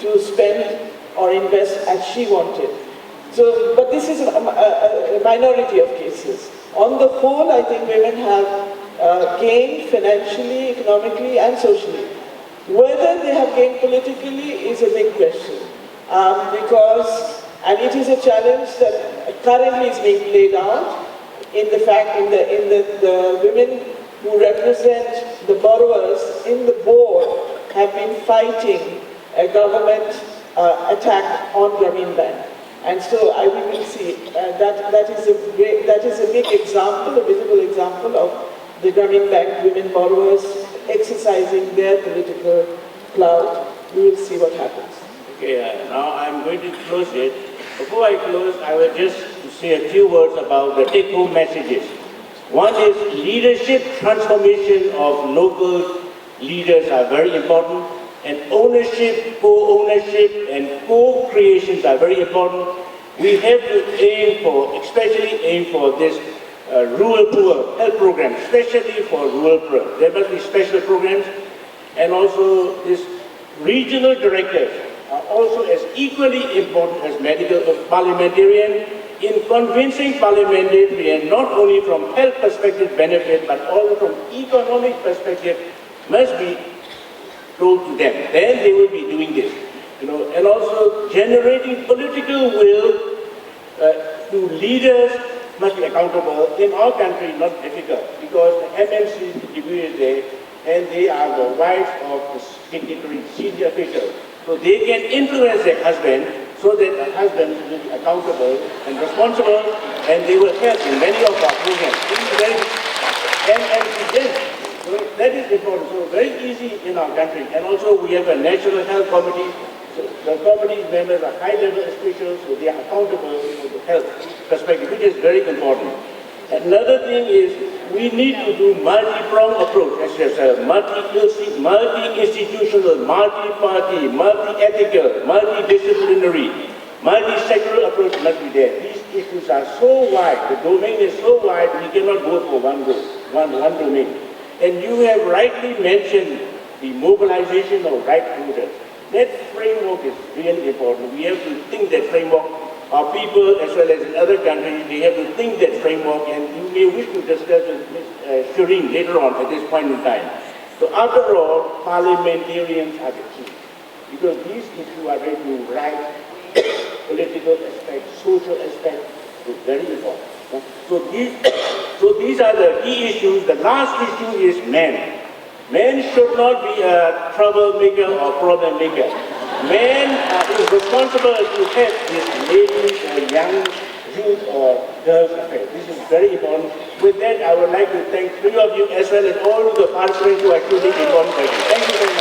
to spend or invest as she wanted. So, but this is a minority of cases. On the whole, I think women have gained financially, economically, and socially. Whether they have gained politically is a big question, and it is a challenge that currently is being played out in the fact the women who represent the borrowers in the board have been fighting a government attack on Grameen Bank. And so we will see that is a big example, a visible example of the Grameen Bank women borrowers exercising their political clout. We will see what happens. Okay, now I'm going to close it. Before I close, I will just say a few words about the take-home messages. One is leadership transformation of local leaders are very important, and ownership, co-ownership, and co-creations are very important. We have to especially aim for this rural poor health program, especially for rural poor. There must be special programs, and also this regional directors are also as equally important as medical parliamentarian in convincing parliamentarian not only from health perspective benefit but also from economic perspective must be told to them. Then they will be doing this, and also generating political will to leaders must be accountable. In our country, not difficult because the MMC degree is there, and they are the wives of the dignitary senior officials. So they can influence their husband so that the husband will be accountable and responsible, and they will help in many of our programs. This is very, so that is important. So very easy in our country. And also we have a National Health Committee. So the committee members are high-level officials, so they are accountable for the health perspective, which is very important. Another thing is we need to do multi-pronged approach, as you said, multi-institutional, multi-party, multi-ethical, multidisciplinary, multi-sectoral approach must be there. These issues are so wide, the domain is so wide, we cannot go for one domain. And you have rightly mentioned the mobilization of right voters. That framework is really important. We have to think that framework. Our people, as well as in other countries, they have to think that framework, and you may wish to discuss with Ms. Shireen later on at this point in time. So after all, parliamentarians are the key, because these issues are going to right political aspect, social aspect, is very important. So these are the key issues. The last issue is men. Men should not be a troublemaker or problem maker. Man is responsible to help these ladies or young youth or girls affairs. This is very important. With that, I would like to thank three of you as well as all the participants who are truly important. Thank you very much.